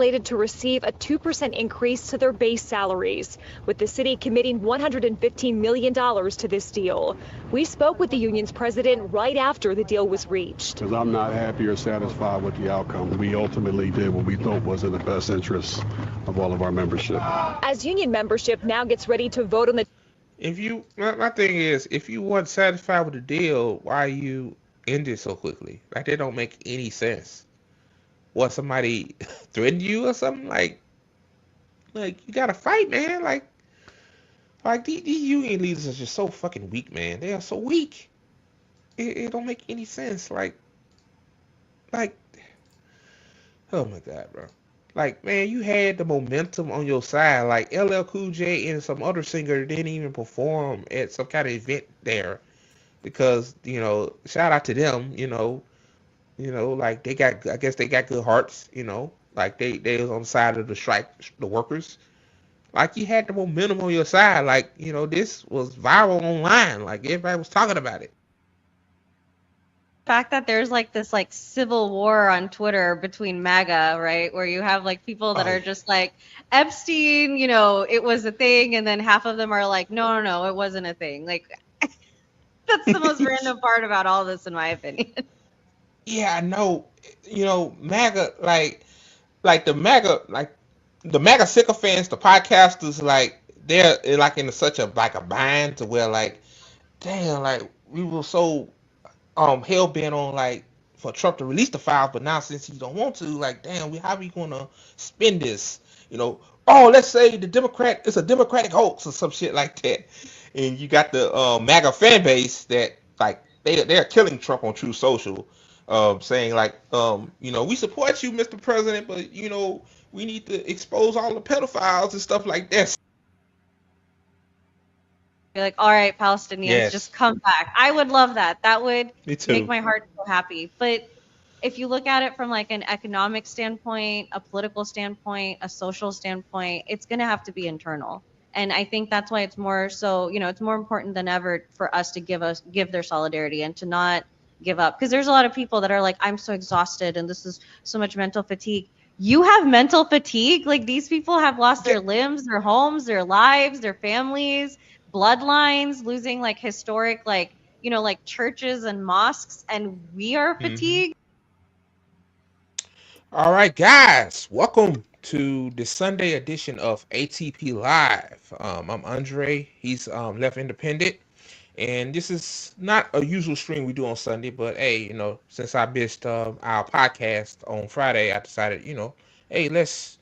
slated to receive a 2% increase to their base salaries, with the city committing $115 million to this deal. We spoke with the union's president right after the deal was reached. Because I'm not happy or satisfied with the outcome. We ultimately did what we thought was in the best interest of all of our membership. As union membership now gets ready to vote on the... My thing is, if you weren't satisfied with the deal, why you end it so quickly? Like, that don't make any sense. What, somebody threatened you or something? Like you gotta fight, man. Like these union leaders are just so fucking weak, man. They are so weak. It don't make any sense. Like, oh my God, bro. Like, man, you had the momentum on your side. Like, LL Cool J and some other singer didn't even perform at some kind of event there because, shout out to them, like I guess they got good hearts, like they was on the side of the strike, the workers. Like, you had the momentum on your side. Like, this was viral online. Like, everybody was talking about it. Fact that there's like this like civil war on Twitter between MAGA, right, where you have like people that are just like Epstein, it was a thing, and then half of them are like, no, it wasn't a thing. Like, that's the most random part about all this, in my opinion. Yeah, I know. MAGA, like the MAGA sycophants, the podcasters, like they're like in such a bind to where like, damn, like we were so hell bent on for Trump to release the files, but now since he don't want to, like, damn, how are we gonna spin this? Let's say it's a Democratic hoax or some shit like that, and you got the MAGA fan base that like they're killing Trump on True Social, saying like, we support you, Mr. President, but we need to expose all the pedophiles and stuff like that. Be like, all right, Palestinians, yes, just come back. I would love that. That would make my heart so happy. But if you look at it from like an economic standpoint, a political standpoint, a social standpoint, it's going to have to be internal. And I think that's why it's more so, it's more important than ever for us to give their solidarity and to not give up. Because there's a lot of people that are like, I'm so exhausted and this is so much mental fatigue. You have mental fatigue? Like, these people have lost their limbs, their homes, their lives, their families, bloodlines, losing like historic, like churches and mosques, and we are fatigued. All right, guys, welcome to the Sunday edition of ATP Live. I'm Andre. He's Left Independent, and this is not a usual stream we do on Sunday, but hey, since I missed our podcast on Friday, I decided, hey, let's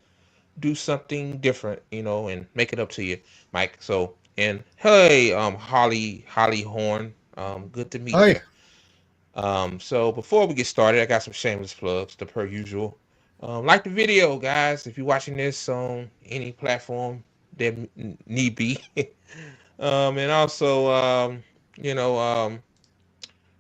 do something different, and make it up to you, Mike. So, and hey, Holly Horn, good to meet you. So before we get started, I got some shameless plugs, per usual. Like the video, guys, if you're watching this on any platform that need be. And also,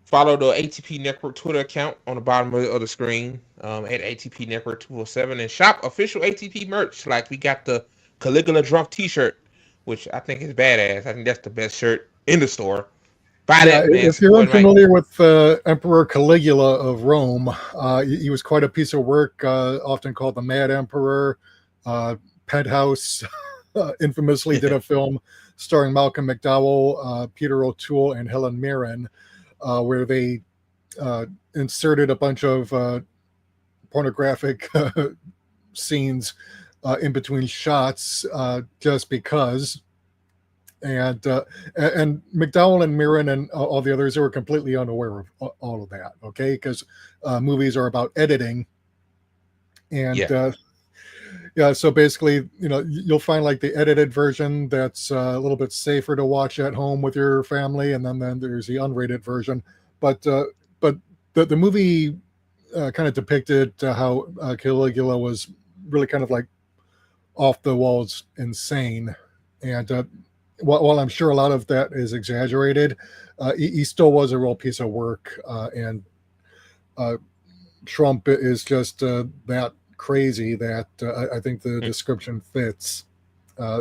follow the ATP Network Twitter account on the bottom of the screen, at ATP Network 247, and shop official ATP merch. Like, we got the Caligula Drunk t-shirt, which I think is badass. I think that's the best shirt in the store. Buy that, man. If you're unfamiliar with Emperor Caligula of Rome, he was quite a piece of work, often called the Mad Emperor. Penthouse infamously did a film starring Malcolm McDowell, Peter O'Toole, and Helen Mirren, where they inserted a bunch of pornographic scenes in between shots just because. And McDowell and Mirren and all the others, they were completely unaware of all of that, okay? Because movies are about editing. And so basically, you'll find like the edited version that's a little bit safer to watch at home with your family, and then there's the unrated version. But the movie kind of depicted how Caligula was really kind of like off the walls insane. And while I'm sure a lot of that is exaggerated, he still was a real piece of work. And Trump is just that crazy that I think the description fits.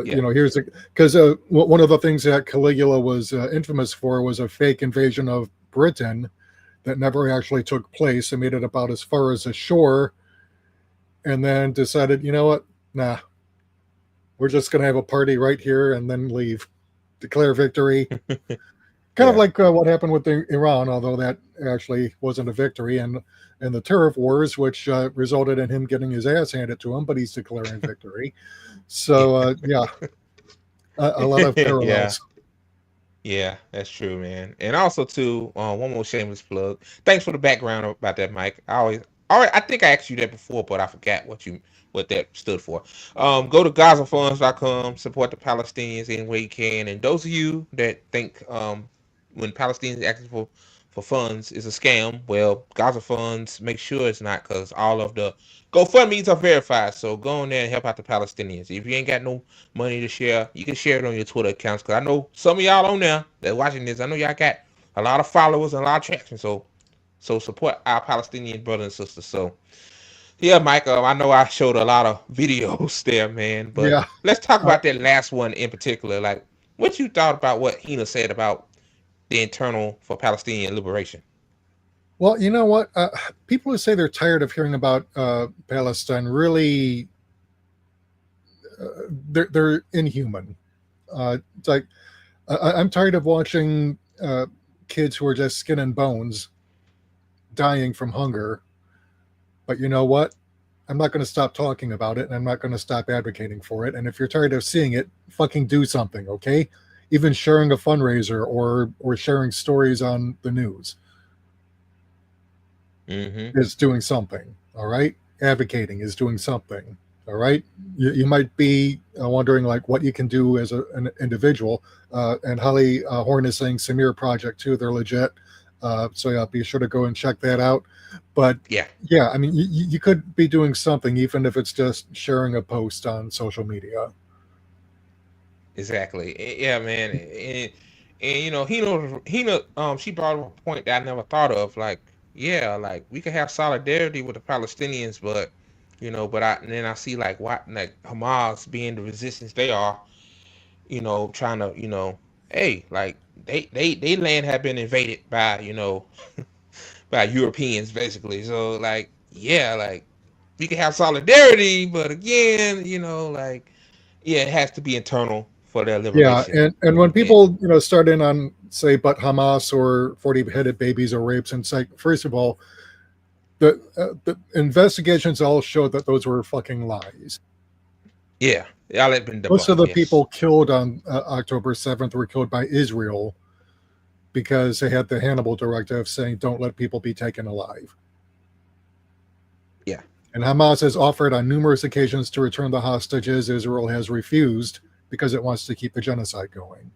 Here's because one of the things that Caligula was infamous for was a fake invasion of Britain that never actually took place. They made it about as far as the shore, and then decided, you know what? Nah, we're just going to have a party right here and then leave, declare victory. Kind of like what happened with Iran, although that actually wasn't a victory, and the tariff wars, which resulted in him getting his ass handed to him, but he's declaring victory. So yeah, a lot of Yeah. parallels. Yeah, that's true, man. And also too, one more shameless plug. Thanks for the background about that, Mike. I think I asked you that before, but I forgot what that stood for. Go to GazaFunds.com, support the Palestinians any way you can. And those of you that think when Palestinians asking for funds is a scam, well, Gaza Funds, make sure it's not, because all of the GoFundMe's are verified. So go on there and help out the Palestinians. If you ain't got no money to share, you can share it on your Twitter accounts, because I know some of y'all on there that watching this, I know y'all got a lot of followers and a lot of traction. So support our Palestinian brothers and sisters. So yeah, Mike, I know I showed a lot of videos there, man, but Yeah. let's talk about that last one in particular. Like, what you thought about what Hina said about the internal for Palestinian liberation? Well, you know what? People who say they're tired of hearing about Palestine really, they're inhuman. It's like I'm tired of watching kids who are just skin and bones dying from hunger. But you know what? I'm not going to stop talking about it, and I'm not going to stop advocating for it. And if you're tired of seeing it, fucking do something, okay? Even sharing a fundraiser or sharing stories on the news is doing something. All right, advocating is doing something. All right, you might be wondering like what you can do as an individual. And Holly Horn is saying Samir Project too. They're legit. So yeah, be sure to go and check that out. But yeah, I mean, you could be doing something, even if it's just sharing a post on social media. Exactly. Yeah, man. And you know, she brought up a point that I never thought of. Like, yeah, like we could have solidarity with the Palestinians, but and then I see like Hamas being the resistance they are, trying to, hey, like they land have been invaded by, by Europeans basically. So like, yeah, like we can have solidarity, but again, like, yeah, it has to be internal for their Yeah, liberation. and when people start in on say but Hamas or 40-headed babies or rapes, and it's like, first of all, the investigations all showed that those were fucking lies. Yeah, all that been debunked. Most of the people killed on October 7th were killed by Israel because they had the Hannibal directive saying don't let people be taken alive. Yeah. And Hamas has offered on numerous occasions to return the hostages. Israel has refused because it wants to keep the genocide going.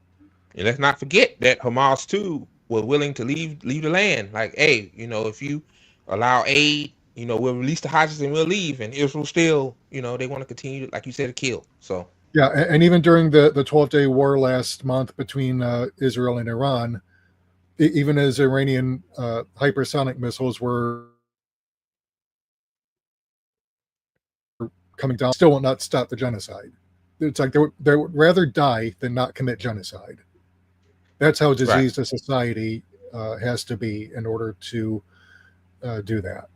And let's not forget that Hamas too were willing to leave the land. Like, hey, if you allow aid, we'll release the hostages and we'll leave. And Israel still, they want to continue, like you said, to kill. So yeah, and even during the 12-day war last month between Israel and Iran, even as Iranian hypersonic missiles were coming down, still will not stop the genocide. It's like they would rather die than not commit genocide. That's how diseased a society has to be in order to do that.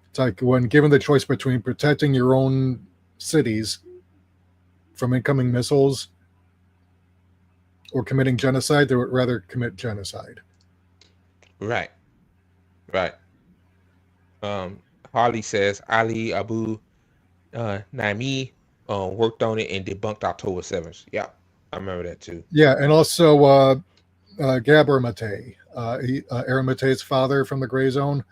It's like when given the choice between protecting your own cities from incoming missiles or committing genocide, they would rather commit genocide. Right. Harley says Ali Abu Naimi worked on it and debunked October 7th. Yeah, I remember that too. Yeah, and also Gabor Mate, Aaron Mate's father from the Gray Zone.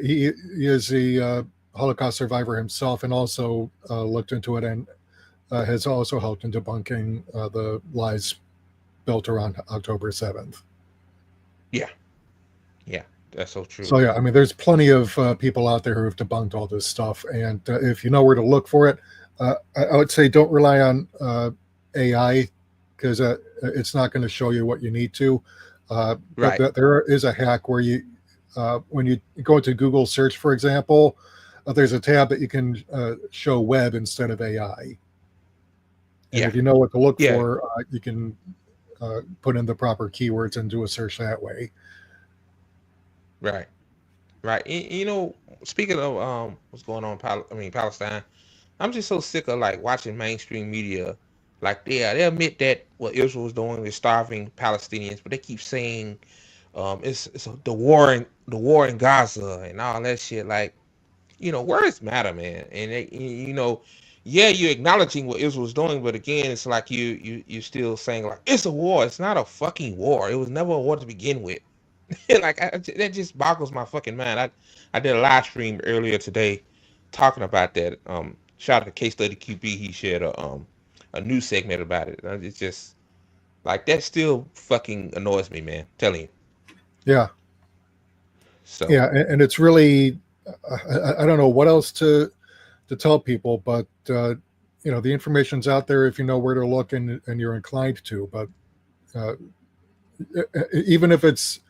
He is a Holocaust survivor himself, and also looked into it and has also helped in debunking the lies built around October 7th. Yeah, that's so true. So yeah, I mean, there's plenty of people out there who have debunked all this stuff, and if you know where to look for it, I would say don't rely on AI because it's not going to show you what you need to. But there is a hack where you, when you go into Google search, for example, there's a tab that you can show web instead of AI. And if you know what to look for, you can put in the proper keywords and do a search that way. Right. Right. You know, speaking of what's going on, Palestine. I'm just so sick of like watching mainstream media. Like, yeah, they admit that what Israel is doing is starving Palestinians, but they keep saying it's the war in Gaza and all that shit. Like, words matter, man. And yeah, you're acknowledging what Israel's doing, but again, it's like you're still saying like it's a war. It's not a fucking war. It was never a war to begin with. Like that just boggles my fucking mind. I did a live stream earlier today talking about that. Shout out to Case Study QB. He shared a news segment about it. And it's just like that still fucking annoys me, man. I'm telling you. Yeah, So yeah, and it's really I don't know what else to tell people, but the information's out there if you know where to look and you're inclined to. But uh, even if it's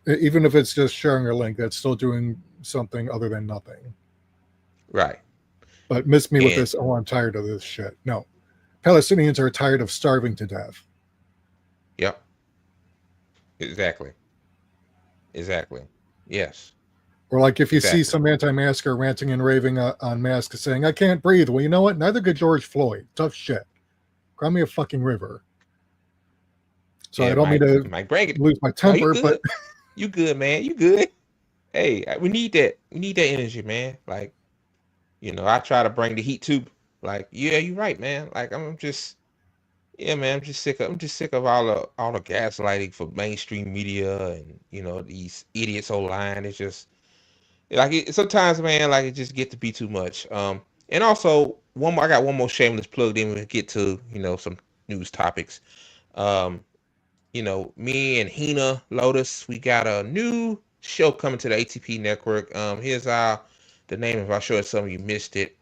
even if it's just sharing a link, that's still doing something other than nothing. right. But miss me with And this. Oh, I'm tired of this shit. No, Palestinians are tired of starving to death. yep, exactly. Exactly. Yes. Or like if you see Exactly. some anti-masker ranting and raving on masks saying, I can't breathe. Well, you know what? Neither could George Floyd. Tough shit. Cry me a fucking river. So I Yeah, don't mean Mike. to Mike, bring it. lose my No, you temper, but good. You good, man. You good. Hey, we need that. We need that energy, man. Like, I try to bring the heat too. Like, yeah, you're right, man. Like, I'm just, yeah, man. I'm just sick of all the gaslighting for mainstream media and these idiots online. It's just like sometimes, man. Like, it just get to be too much. And also one more. I got one more shameless plug. Then we get to some news topics. Um, me and Hina Lotus, we got a new show coming to the ATP network. Here's the name of our show. If some of you missed it.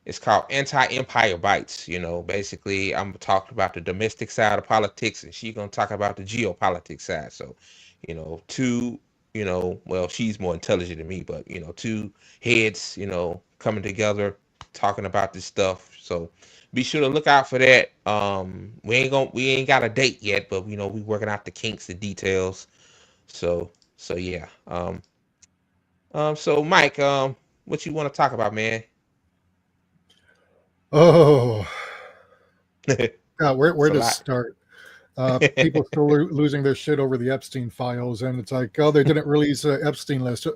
It's called Anti-Empire Bites. Basically, I'm talking about the domestic side of politics, and she's gonna talk about the geopolitics side. So, two, well, she's more intelligent than me, but two heads, coming together, talking about this stuff. So, be sure to look out for that. We ain't got a date yet, but we working out the kinks and details. So yeah. So Mike, what you want to talk about, man? oh, It's God, where a to lot. start? People still losing their shit over the Epstein files, and it's like, oh, they didn't release an Epstein list.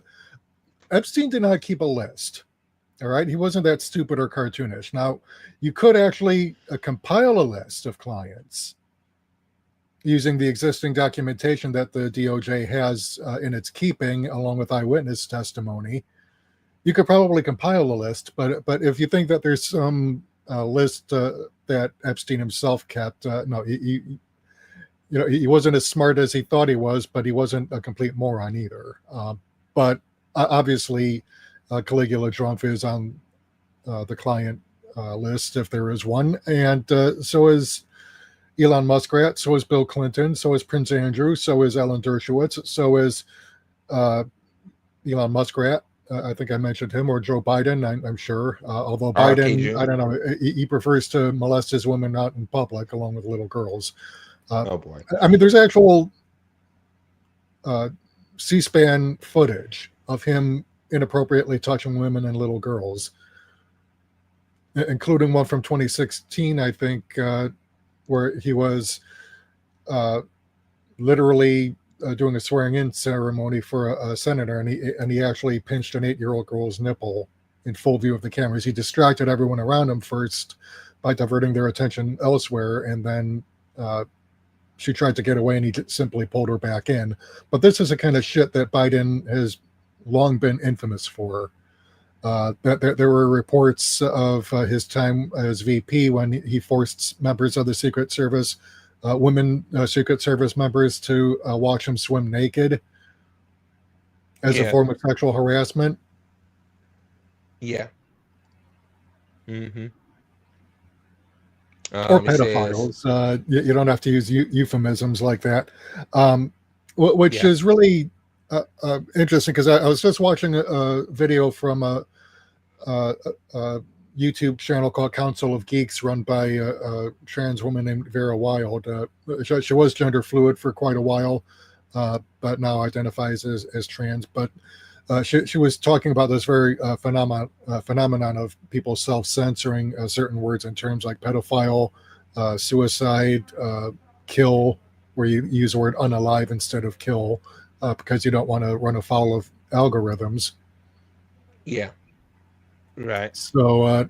Epstein did not keep a list. All right, he wasn't that stupid or cartoonish. Now, you could actually compile a list of clients using the existing documentation that the DOJ has in its keeping, along with eyewitness testimony. You could probably compile a list, but if you think that there's some list that Epstein himself kept, no, he wasn't as smart as he thought he was, but he wasn't a complete moron either. But obviously, Caligula Trump is on the client list if there is one, and so is Elon Muskrat, so is Bill Clinton, so is Prince Andrew, so is Alan Dershowitz, so is uh, Elon Muskrat. I think I mentioned him, or Joe Biden. I'm sure. Although RFK Biden, I Jr. don't know, he prefers to molest his women out in public along with little girls. Oh boy. I mean, there's actual uh, C-SPAN footage of him inappropriately touching women and little girls, including one from 2016, I think, where he was literally doing a swearing-in ceremony for a senator, and he actually pinched an 8-year-old girl's nipple in full view of the cameras. He distracted everyone around him first by diverting their attention elsewhere, and then she tried to get away, and he simply pulled her back in. But this is the kind of shit that Biden has long been infamous for. There were reports of his time as VP when he forced members of the Secret Service, women Secret Service members, to watch him swim naked as a Yeah. form of sexual harassment. Yeah. Mm-hmm. Or It says, pedophiles. You don't have to use euphemisms like that, which yeah. is really interesting because I was just watching a video from a YouTube channel called Council of Geeks, run by a trans woman named Vera Wild. She was gender fluid for quite a while, but now identifies as trans. But she was talking about this very phenomenon of people self-censoring certain words and terms like pedophile, suicide, kill, where you use the word unalive instead of kill, because you don't want to run afoul of algorithms. Yeah. Right. So,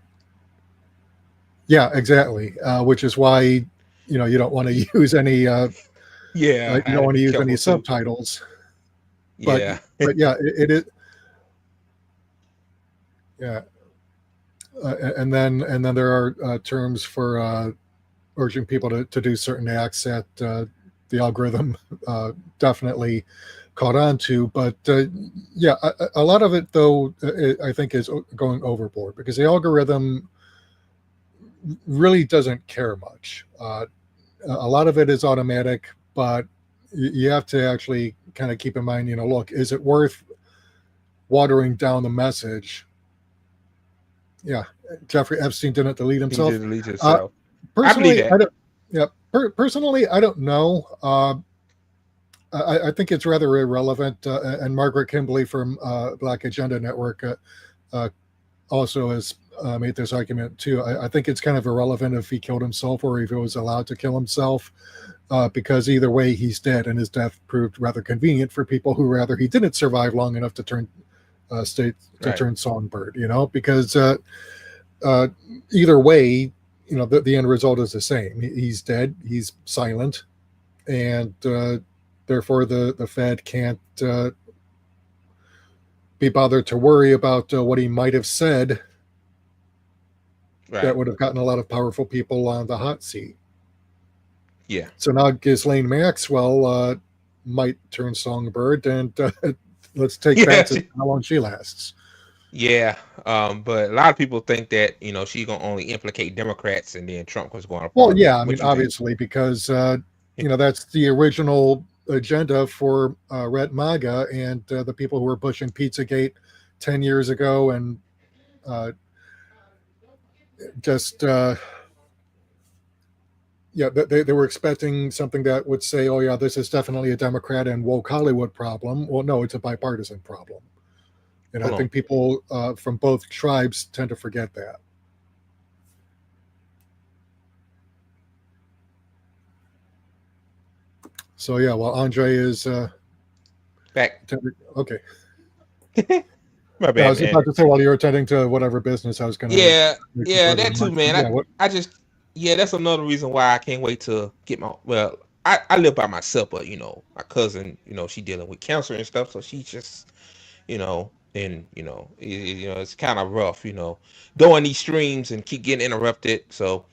yeah, exactly. Which is why, you don't want to use any, Yeah. you I had don't to want to be use any careful too. subtitles. But, Yeah. but yeah, it is. Yeah. And then there are terms for urging people to do certain acts that the algorithm definitely caught on to. But yeah, a lot of it, though, I think is going overboard because the algorithm really doesn't care much. A lot of it is automatic, but you have to actually kind of keep in mind, look, is it worth watering down the message? Yeah, Jeffrey Epstein didn't delete He himself. did delete himself. I believe Personally, that. I don't. Yeah, personally, I don't know. I think it's rather irrelevant. And Margaret Kimberly from Black Agenda Network also has made this argument too. I think it's kind of irrelevant if he killed himself or if he was allowed to kill himself, because either way, he's dead, and his death proved rather convenient for people who rather he didn't survive long enough to turn turn songbird. Because either way, the end result is the same. He's dead. He's silent, and therefore the Fed can't be bothered to worry about what he might have said that would have gotten a lot of powerful people on the hot seat. Yeah. So now Ghislaine Maxwell might turn songbird, and let's take bets at how long she lasts. Yeah, but a lot of people think that she's gonna only implicate Democrats, and then Trump was going to. Well, yeah, I mean, obviously, because that's the original agenda for Red MAGA and the people who were pushing Pizzagate 10 years ago, and just they were expecting something that would say, oh yeah, this is definitely a Democrat and woke Hollywood problem. Well, no, it's a bipartisan problem. And I think people from both tribes tend to forget that. So yeah, well, Andre is back. Okay. My bad. I was about to say, while you're attending to whatever business I was going to. Yeah, that too, man. That's another reason why I can't wait to get my. Well, I live by myself, but my cousin, she dealing with cancer and stuff, so she just, and it's kind of rough, doing these streams and keep getting interrupted. So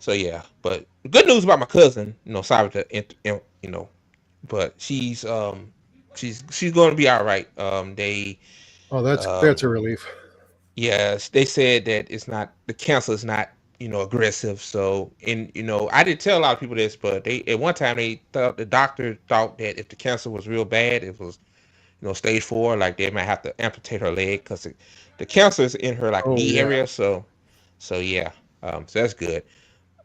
yeah. But good news about my cousin, sorry to, but she's going to be all right. Oh, that's a relief. Yeah, they said that the cancer is not aggressive. So, and I didn't tell a lot of people this, but at one time the doctor thought that if the cancer was real bad, it was stage 4, like they might have to amputate her leg because the cancer is in her knee area. So yeah, so that's good.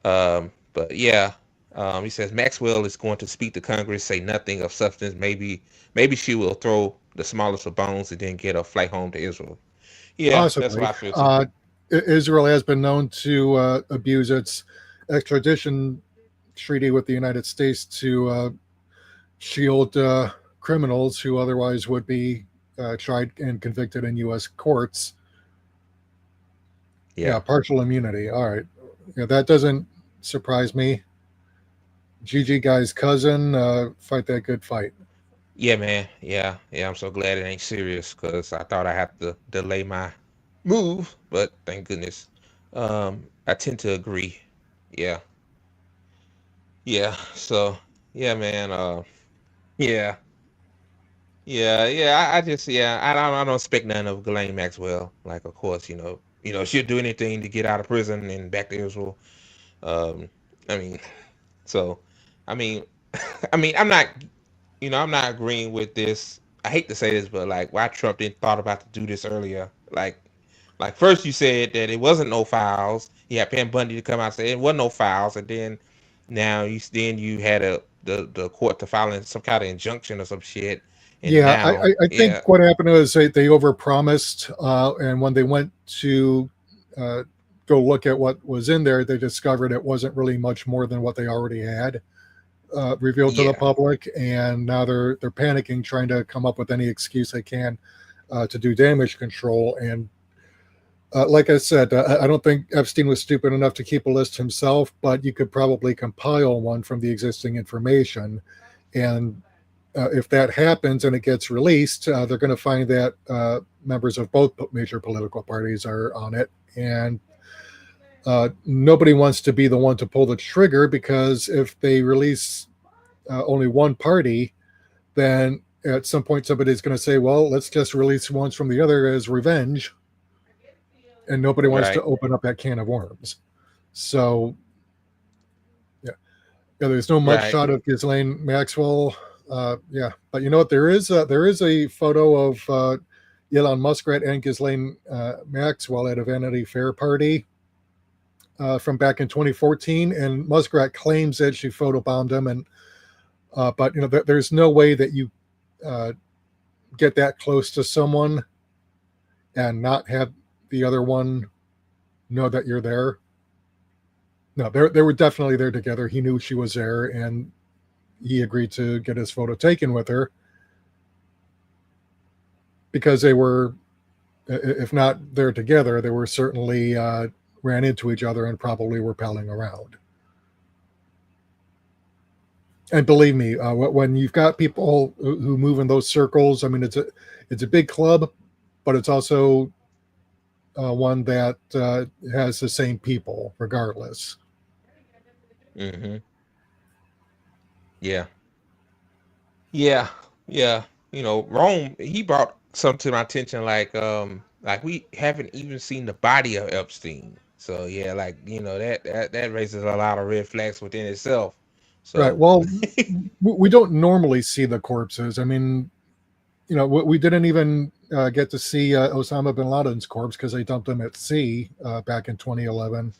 But yeah, he says Maxwell is going to speak to Congress, say nothing of substance. Maybe she will throw the smallest of bones and then get a flight home to Israel. Yeah, possibly. That's what I feel too. Israel has been known to abuse its extradition treaty with the United States to shield criminals who otherwise would be tried and convicted in U.S. courts. Yeah, partial immunity. All right. Yeah, that doesn't surprise me. GG guy's cousin, fight that good fight. Yeah, man. Yeah. I'm so glad it ain't serious because I thought I had to delay my move, but thank goodness. I tend to agree. Yeah. So yeah, man. Yeah. I just I don't expect none of Ghislaine Maxwell. Like, of course, she'll do anything to get out of prison and back to Israel. I mean, so, I mean, I'm not, I'm not agreeing with this. I hate to say this, but why Trump didn't thought about to do this earlier? Like first you said that it wasn't no files. You had Pam Bundy to come out and say it wasn't no files, and then now you had the court to filing some kind of injunction or some shit. And Yeah, now, I yeah, think what happened was they overpromised, and when they went to go look at what was in there, they discovered it wasn't really much more than what they already had revealed to the yeah, public, and now they're panicking, trying to come up with any excuse they can to do damage control. And like I said, I don't think Epstein was stupid enough to keep a list himself, but you could probably compile one from the existing information. And if that happens and it gets released, they're going to find that members of both major political parties are on it. And nobody wants to be the one to pull the trigger, because if they release only one party, then at some point somebody's going to say, well, let's just release ones from the other as revenge. And nobody wants to right, open up that can of worms. So, yeah, there's no right, mugshot of Ghislaine Maxwell. Yeah, but you know what? There is a photo of Elon Muskrat and Ghislaine Maxwell at a Vanity Fair party from back in 2014, and Muskrat claims that she photobombed him, and but you know, there's no way that you get that close to someone and not have the other one know that you're there. No, they were definitely there together. He knew she was there, and he agreed to get his photo taken with her, because they were, if not there together, they were certainly ran into each other and probably were palling around. And believe me, when you've got people who move in those circles, I mean, it's a big club, but it's also one that has the same people regardless. mm-hmm, yeah, yeah, yeah. You know, Rome. He brought something to my attention, like we haven't even seen the body of Epstein. So yeah, like that raises a lot of red flags within itself. Right. So Well, we don't normally see the corpses. I mean, you know, we didn't even get to see Osama bin Laden's corpse because they dumped him at sea back in 2011.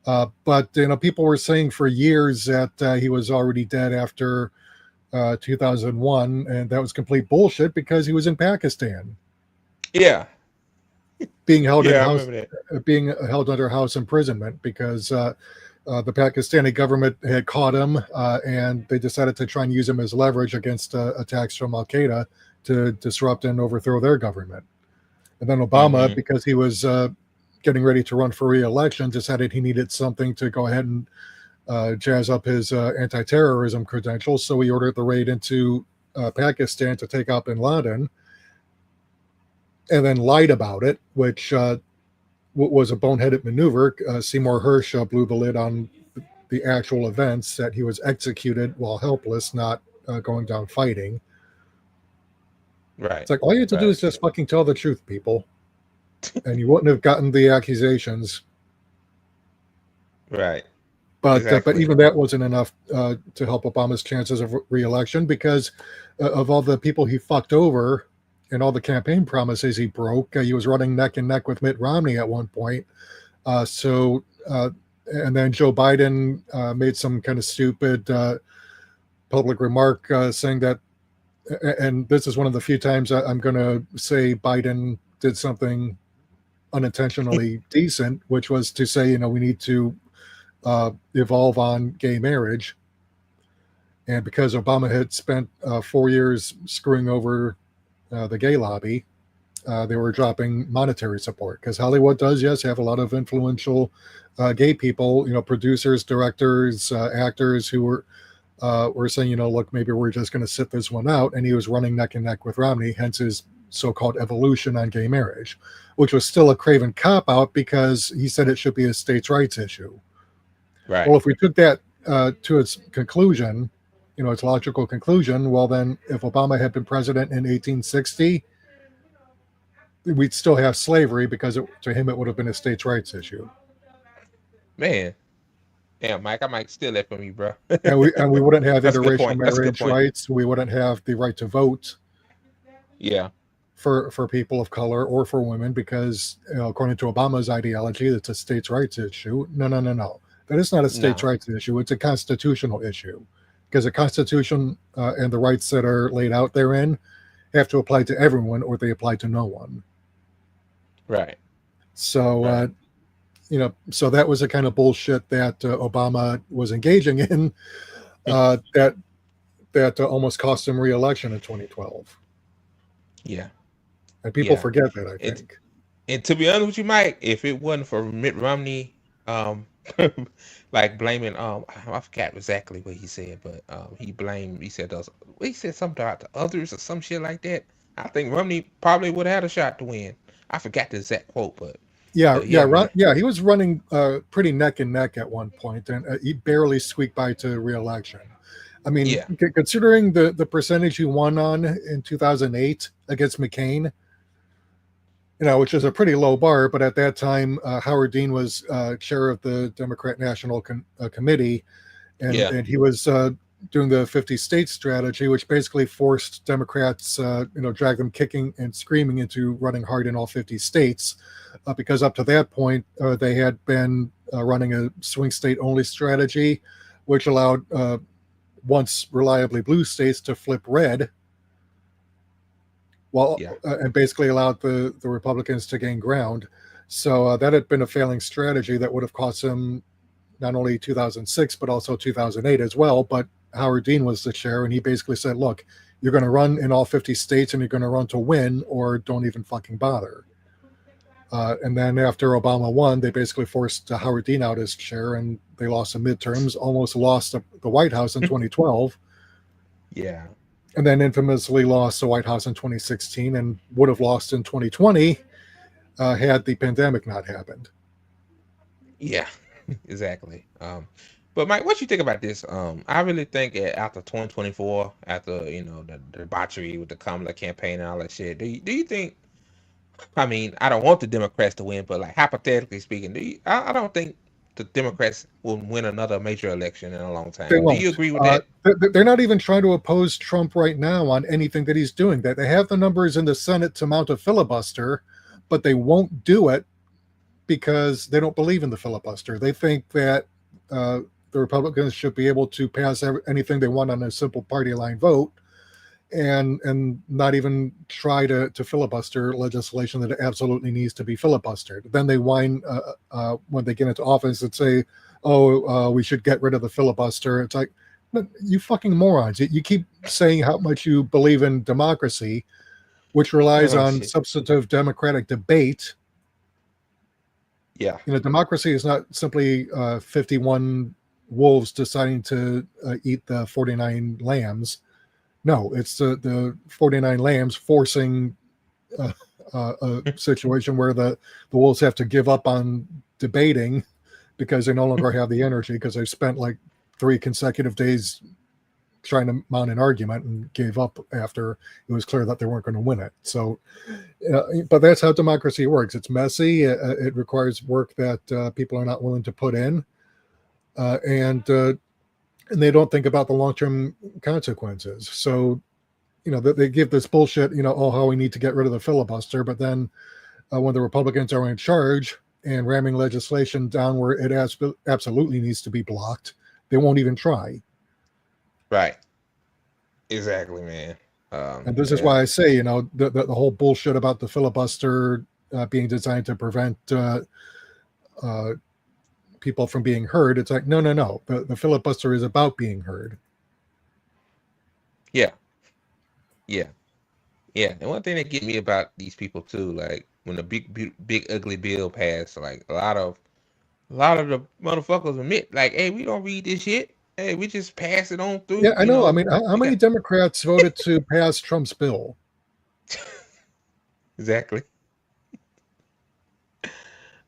But you know, people were saying for years that he was already dead after 2001, and that was complete bullshit because he was in Pakistan, yeah, being held in yeah, I house, remember that. being held under house imprisonment because the Pakistani government had caught him, and they decided to try and use him as leverage against attacks from Al Qaeda to disrupt and overthrow their government. And then Obama, Mm-hmm. because he was getting ready to run for re-election, decided he needed something to go ahead and jazz up his anti-terrorism credentials. So he ordered the raid into Pakistan to take out bin Laden, and then lied about it, which was a boneheaded maneuver. Seymour Hersh blew the lid on the actual events, that he was executed while helpless, not going down fighting. Right, It's like, all you have to do right, is just fucking tell the truth, people, and you wouldn't have gotten the accusations. right. But Exactly. even that wasn't enough to help Obama's chances of re-election, because of all the people he fucked over and all the campaign promises he broke. He was running neck and neck with Mitt Romney at one point. And then Joe Biden made some kind of stupid public remark saying that, and this is one of the few times I'm going to say Biden did something unintentionally decent, which was to say, you know, we need to evolve on gay marriage. And because Obama had spent 4 years screwing over the gay lobby, they were dropping monetary support, because Hollywood does, yes, have a lot of influential gay people, you know, producers, directors, actors who were saying, you know, look, maybe we're just going to sit this one out. And he was running neck and neck with Romney, hence his so-called evolution on gay marriage, which was still a craven cop-out because he said it should be a states' rights issue. Right. Well, if we took that to its conclusion, you know, its logical conclusion, well, then if Obama had been president in 1860, we'd still have slavery, because to him it would have been a states' rights issue. Man. Damn, Mike, I might steal that from you, bro. And we wouldn't have That's a good interracial point. That's a good marriage point. rights. We wouldn't have the right to vote Yeah. for people of color or for women, because, you know, according to Obama's ideology, it's a states' rights issue. No. That is not a states' No. rights issue. It's a constitutional issue. because the Constitution and the rights that are laid out therein have to apply to everyone, or they apply to no one. Right. So, Right. So that was the kind of bullshit that Obama was engaging in, that almost cost him re-election in 2012. Yeah. And people Yeah. forget that, I And think. and to be honest with you, Mike, if it wasn't for Mitt Romney, like blaming I forgot exactly what he said, but he said something about the others or some shit like that. I think Romney probably would have had a shot to win. I forgot the exact quote, but Yeah, man. he was running pretty neck and neck at one point, and he barely squeaked by to re-election. I mean, Yeah. considering the percentage he won on in 2008 against McCain, which is a pretty low bar, but at that time, Howard Dean was chair of the Democrat National Committee, and he was doing the 50 state strategy, which basically forced Democrats, drag them kicking and screaming into running hard in all 50 states, because up to that point, they had been running a swing state only strategy, which allowed once reliably blue states to flip red, and basically allowed the Republicans to gain ground. So that had been a failing strategy that would have cost him not only 2006, but also 2008 as well. But Howard Dean was the chair, and he basically said, look, you're going to run in all 50 states, and you're going to run to win, or don't even fucking bother. And then after Obama won, they basically forced Howard Dean out as chair, and they lost the midterms, almost lost the White House in 2012. Yeah. And then infamously lost the White House in 2016, and would have lost in 2020 had the pandemic not happened. Yeah, exactly. But Mike, what you think about this? I really think after 2024, after the debauchery with the Kamala campaign and all that shit, do you think? I mean, I don't want the Democrats to win, but like hypothetically speaking, I don't think the Democrats will win another major election in a long time. They won't. Do you agree with that? They're not even trying to oppose Trump right now on anything that he's doing. That they have the numbers in the Senate to mount a filibuster, but they won't do it because they don't believe in the filibuster. They think that the Republicans should be able to pass anything they want on a simple party line vote, and not even try to filibuster legislation that absolutely needs to be filibustered. Then they whine when they get into office and say, we should get rid of the filibuster. It's like, you fucking morons. You keep saying how much you believe in democracy, which relies on substantive democratic debate. Yeah. Democracy is not simply 51 wolves deciding to eat the 49 lambs. No, it's the 49 lambs forcing a situation where the wolves have to give up on debating because they no longer have the energy, because they've spent like 3 consecutive days trying to mount an argument and gave up after it was clear that they weren't going to win it. So, but that's how democracy works. It's messy. It requires work that people are not willing to put in, and they don't think about the long-term consequences. So, they give this bullshit, how we need to get rid of the filibuster, but then when the Republicans are in charge and ramming legislation down where it absolutely needs to be blocked, they won't even try. Right. Exactly, man. And this is why I say, the whole bullshit about the filibuster being designed to prevent people from being heard. It's like, no. The filibuster is about being heard. Yeah. And one thing that get me about these people too, like when the big ugly bill passed, like a lot of the motherfuckers admit, like, hey, we don't read this shit. Hey, we just pass it on through. Yeah, I know. I mean, how many Democrats voted to pass Trump's bill? Exactly.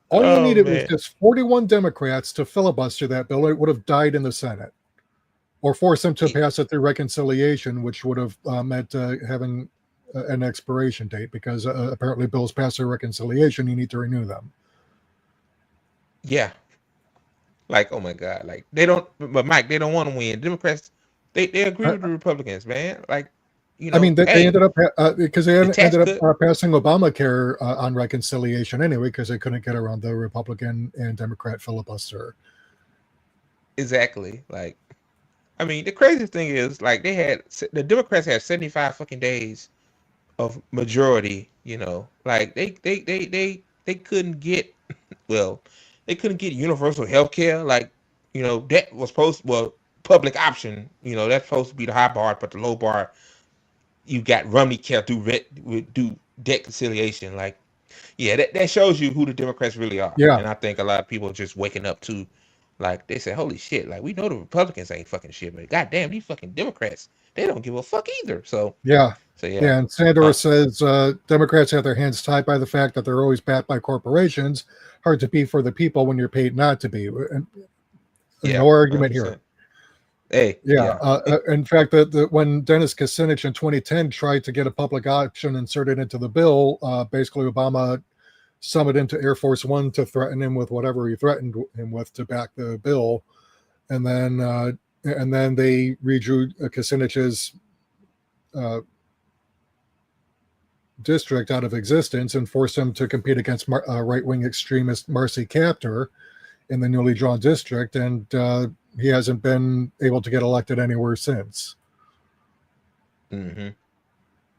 All you needed was just 41 Democrats to filibuster that bill. It would have died in the Senate, or force them to pass it through reconciliation, which would have meant having an expiration date, because apparently bills passed through reconciliation, you need to renew them. Yeah. Like, oh my God, like they don't, but Mike, they don't want to win. Democrats, they agree with the Republicans, man. Like, I mean, they ended up because they ended up passing Obamacare on reconciliation anyway, because they couldn't get around the Republican and Democrat filibuster. Exactly. Like, I mean, the craziest thing is, like, the Democrats had 75 fucking days of majority. You know, like they couldn't get, well, they couldn't get universal health care. Like, you know, that was public option. You know, that's supposed to be the high bar, but the low bar, you got Romney care do debt conciliation. Like, yeah, that shows you who the Democrats really are. Yeah, And I think a lot of people are just waking up to, like, they say, holy shit, like, we know the Republicans ain't fucking shit, but goddamn, these fucking Democrats, they don't give a fuck either. So yeah, yeah. yeah. And Sandor Uh, says Democrats have their hands tied by the fact that they're always backed by corporations. Hard to be for the people when you're paid not to be. And yeah, no argument 100%. here. Hey, Yeah. In fact, when Dennis Kucinich in 2010 tried to get a public option inserted into the bill, basically Obama summoned him to Air Force One to threaten him with whatever he threatened him with to back the bill, and then they redrew Kucinich's district out of existence and forced him to compete against right-wing extremist Marcy Kaptur in the newly drawn district, and he hasn't been able to get elected anywhere since. mm-hmm.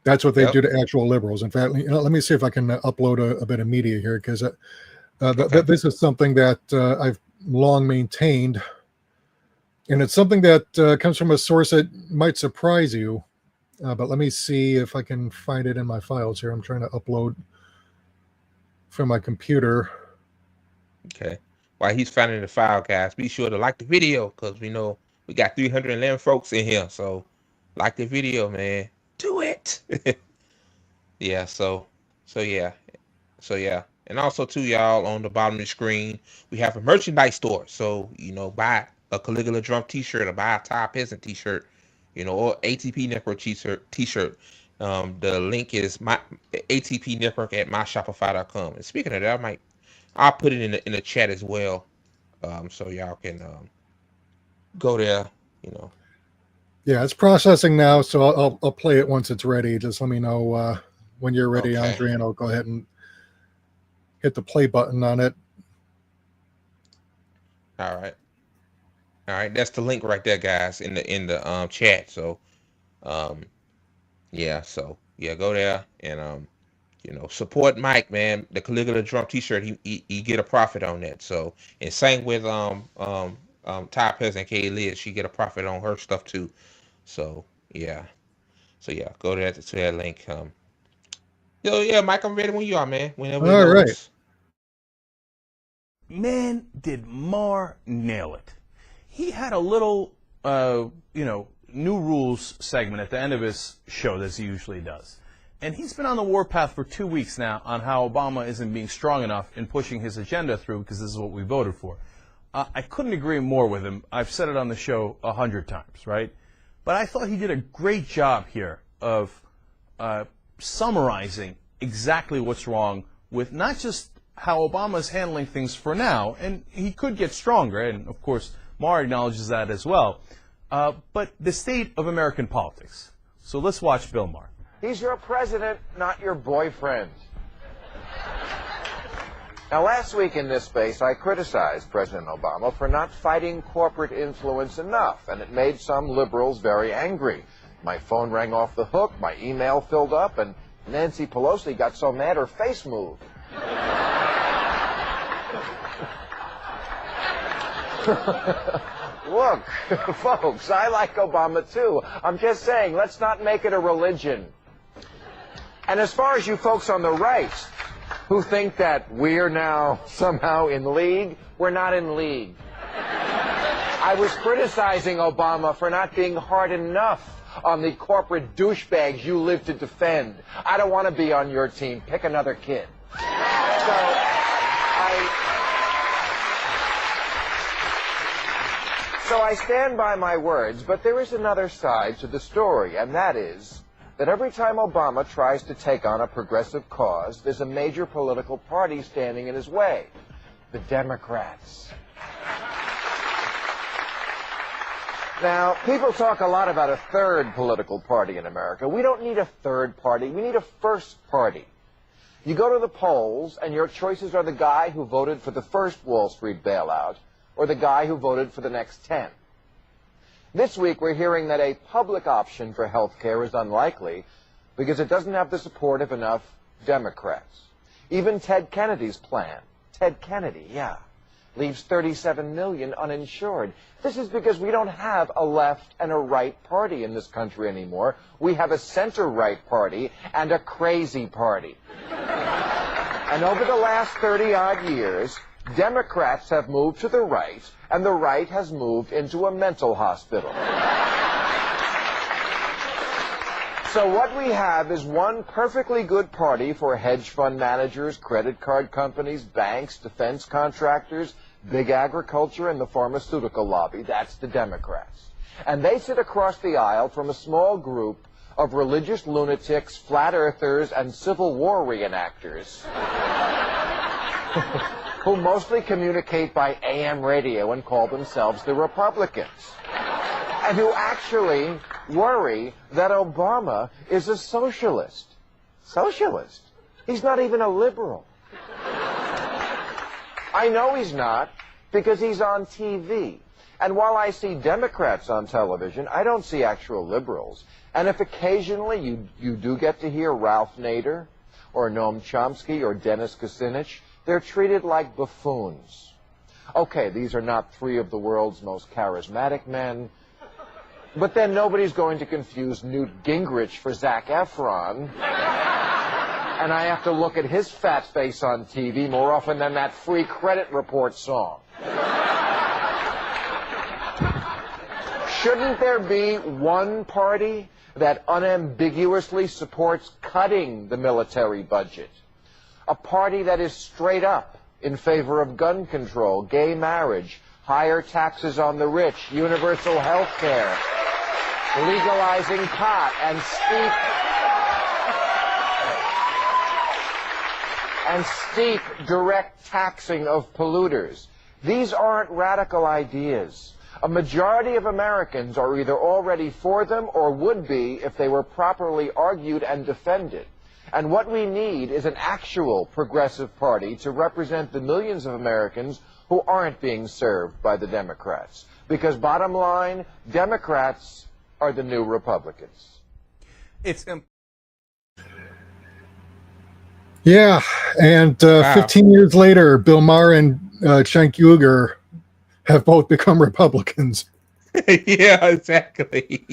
That's what they Yep. do to actual liberals. In fact, let me see if I can upload a bit of media here, because Okay. this is something that I've long maintained, and it's something that comes from a source that might surprise you. But let me see if I can find it in my files here. I'm trying to upload from my computer. Okay. While he's finding the file, guys, be sure to like the video, because we know we got 311 folks in here. So like the video, man. Do it. Yeah, so yeah. And also too, y'all, on the bottom of the screen, we have a merchandise store. So, you know, buy a Caligula Drum t-shirt or buy a Ty Peasant t-shirt, you know, or ATP Network t-shirt. The link is my ATP Network at myshopify.com. And speaking of that, I'll put it in the chat as well. So y'all can go there, you know. Yeah, it's processing now, so I'll play it once it's ready. Just let me know when you're ready, Okay. Andre, and I'll go ahead and hit the play button on it. All right. That's the link right there, guys, in the chat. So, yeah. So yeah, go there and you know, support Mike, man. The Caligula Drum t-shirt, he get a profit on that. So, and same with Ty Peasant, K Liz, she get a profit on her stuff too. So yeah. Go to that link. Yeah, Mike, I'm ready when you are, man. Whenever All it right. loads. Man, did Maher nail it. He had a little, new rules segment at the end of his show, as he usually does. And he's been on the warpath for 2 weeks now on how Obama isn't being strong enough in pushing his agenda through, because this is what we voted for. I couldn't agree more with him. I've said it on the show 100 times, right? But I thought he did a great job here of summarizing exactly what's wrong with not just how Obama's handling things for now, and he could get stronger, and of course Maher acknowledges that as well, but the state of American politics. So let's watch Bill Maher. He's your president, not your boyfriend. Now, last week in this space, I criticized President Obama for not fighting corporate influence enough, and it made some liberals very angry. My phone rang off the hook, my email filled up, and Nancy Pelosi got so mad her face moved. Look, folks, I like Obama too. I'm just saying, let's not make it a religion. And as far as you folks on the right who think that we're now somehow in league, we're not in league. I was criticizing Obama for not being hard enough on the corporate douchebags you live to defend. I don't want to be on your team. Pick another kid. So I stand by my words, but there is another side to the story, and that is that every time Obama tries to take on a progressive cause, there's a major political party standing in his way, the Democrats. Now, people talk a lot about a third political party in America. We don't need a third party. We need a first party. You go to the polls, and your choices are the guy who voted for the first Wall Street bailout or the guy who voted for the next 10. This week, we're hearing that a public option for health care is unlikely because it doesn't have the support of enough Democrats. Even Ted Kennedy's plan, Ted Kennedy, leaves 37 million uninsured. This is because we don't have a left and a right party in this country anymore. We have a center-right party and a crazy party. And over the last 30-odd years, Democrats have moved to the right, and the right has moved into a mental hospital. So what we have is one perfectly good party for hedge fund managers, credit card companies, banks, defense contractors, big agriculture, and the pharmaceutical lobby. That's the Democrats. And they sit across the aisle from a small group of religious lunatics, flat earthers, and Civil War reenactors who mostly communicate by AM radio and call themselves the Republicans, and who actually worry that Obama is a socialist. Socialist? He's not even a liberal. I know he's not, because he's on TV. And while I see Democrats on television, I don't see actual liberals. And if occasionally you do get to hear Ralph Nader, or Noam Chomsky, or Dennis Kucinich, they're treated like buffoons. Okay, these are not three of the world's most charismatic men, but then nobody's going to confuse Newt Gingrich for Zac Efron. And I have to look at his fat face on TV more often than that free credit report song. Shouldn't there be one party that unambiguously supports cutting the military budget? A party that is straight up in favor of gun control, gay marriage, higher taxes on the rich, universal health care, legalizing pot, and steep direct taxing of polluters. These aren't radical ideas. A majority of Americans are either already for them or would be if they were properly argued and defended. And what we need is an actual progressive party to represent the millions of Americans who aren't being served by the Democrats. Because bottom line, Democrats are the new Republicans. Yeah, and 15 years later, Bill Maher and Cenk Uygur have both become Republicans. Yeah, exactly.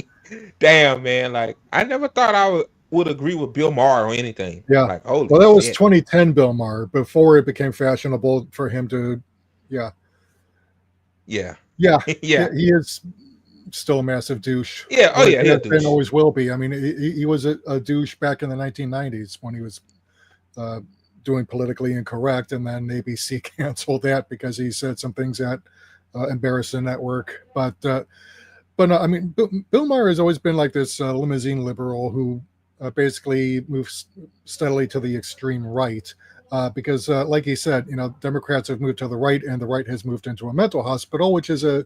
Damn, man. Like, I never thought I would agree with Bill Maher or anything. Yeah. Like, holy well, that was shit. 2010 Bill Maher, before it became fashionable for him to, Yeah. Yeah. Yeah. He is still a massive douche. Yeah. Oh, yeah. He He'll has douche. been, always will be. I mean, he was a douche back in the 1990s when he was doing Politically Incorrect, and then ABC canceled that because he said some things that embarrassed the network. But no, I mean, Bill Maher has always been like this limousine liberal who basically moves steadily to the extreme right. Because, like he said, Democrats have moved to the right, and the right has moved into a mental hospital, which is a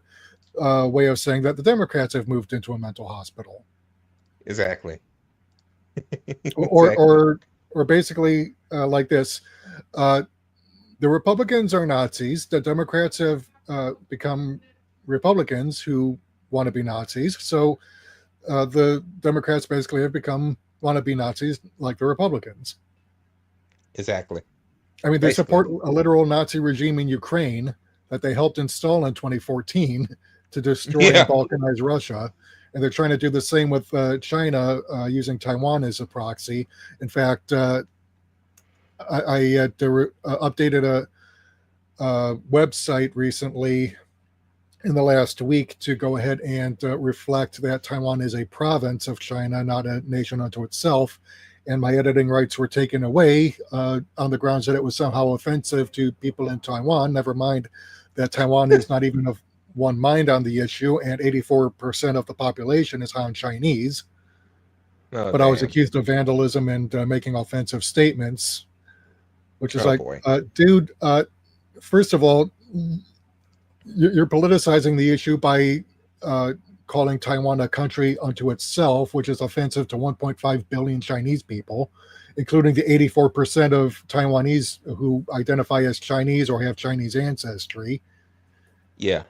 way of saying that the Democrats have moved into a mental hospital. Exactly. Or basically like this: the Republicans are Nazis. The Democrats have become Republicans who want to be Nazis. So the Democrats basically have become wannabe Nazis like the Republicans. Exactly. I mean, they support a literal Nazi regime in Ukraine that they helped install in 2014 to destroy and balkanize Russia. And they're trying to do the same with China, using Taiwan as a proxy. In fact, I updated a website recently in the last week to go ahead and reflect that Taiwan is a province of China, not a nation unto itself. And my editing rights were taken away on the grounds that it was somehow offensive to people in Taiwan. Never mind that Taiwan is not even of one mind on the issue, and 84% of the population is Han Chinese. But damn. I was accused of vandalism and making offensive statements, which is dude, first of all, you're politicizing the issue by calling Taiwan a country unto itself, which is offensive to 1.5 billion Chinese people, including the 84% of Taiwanese who identify as Chinese or have Chinese ancestry. Yeah.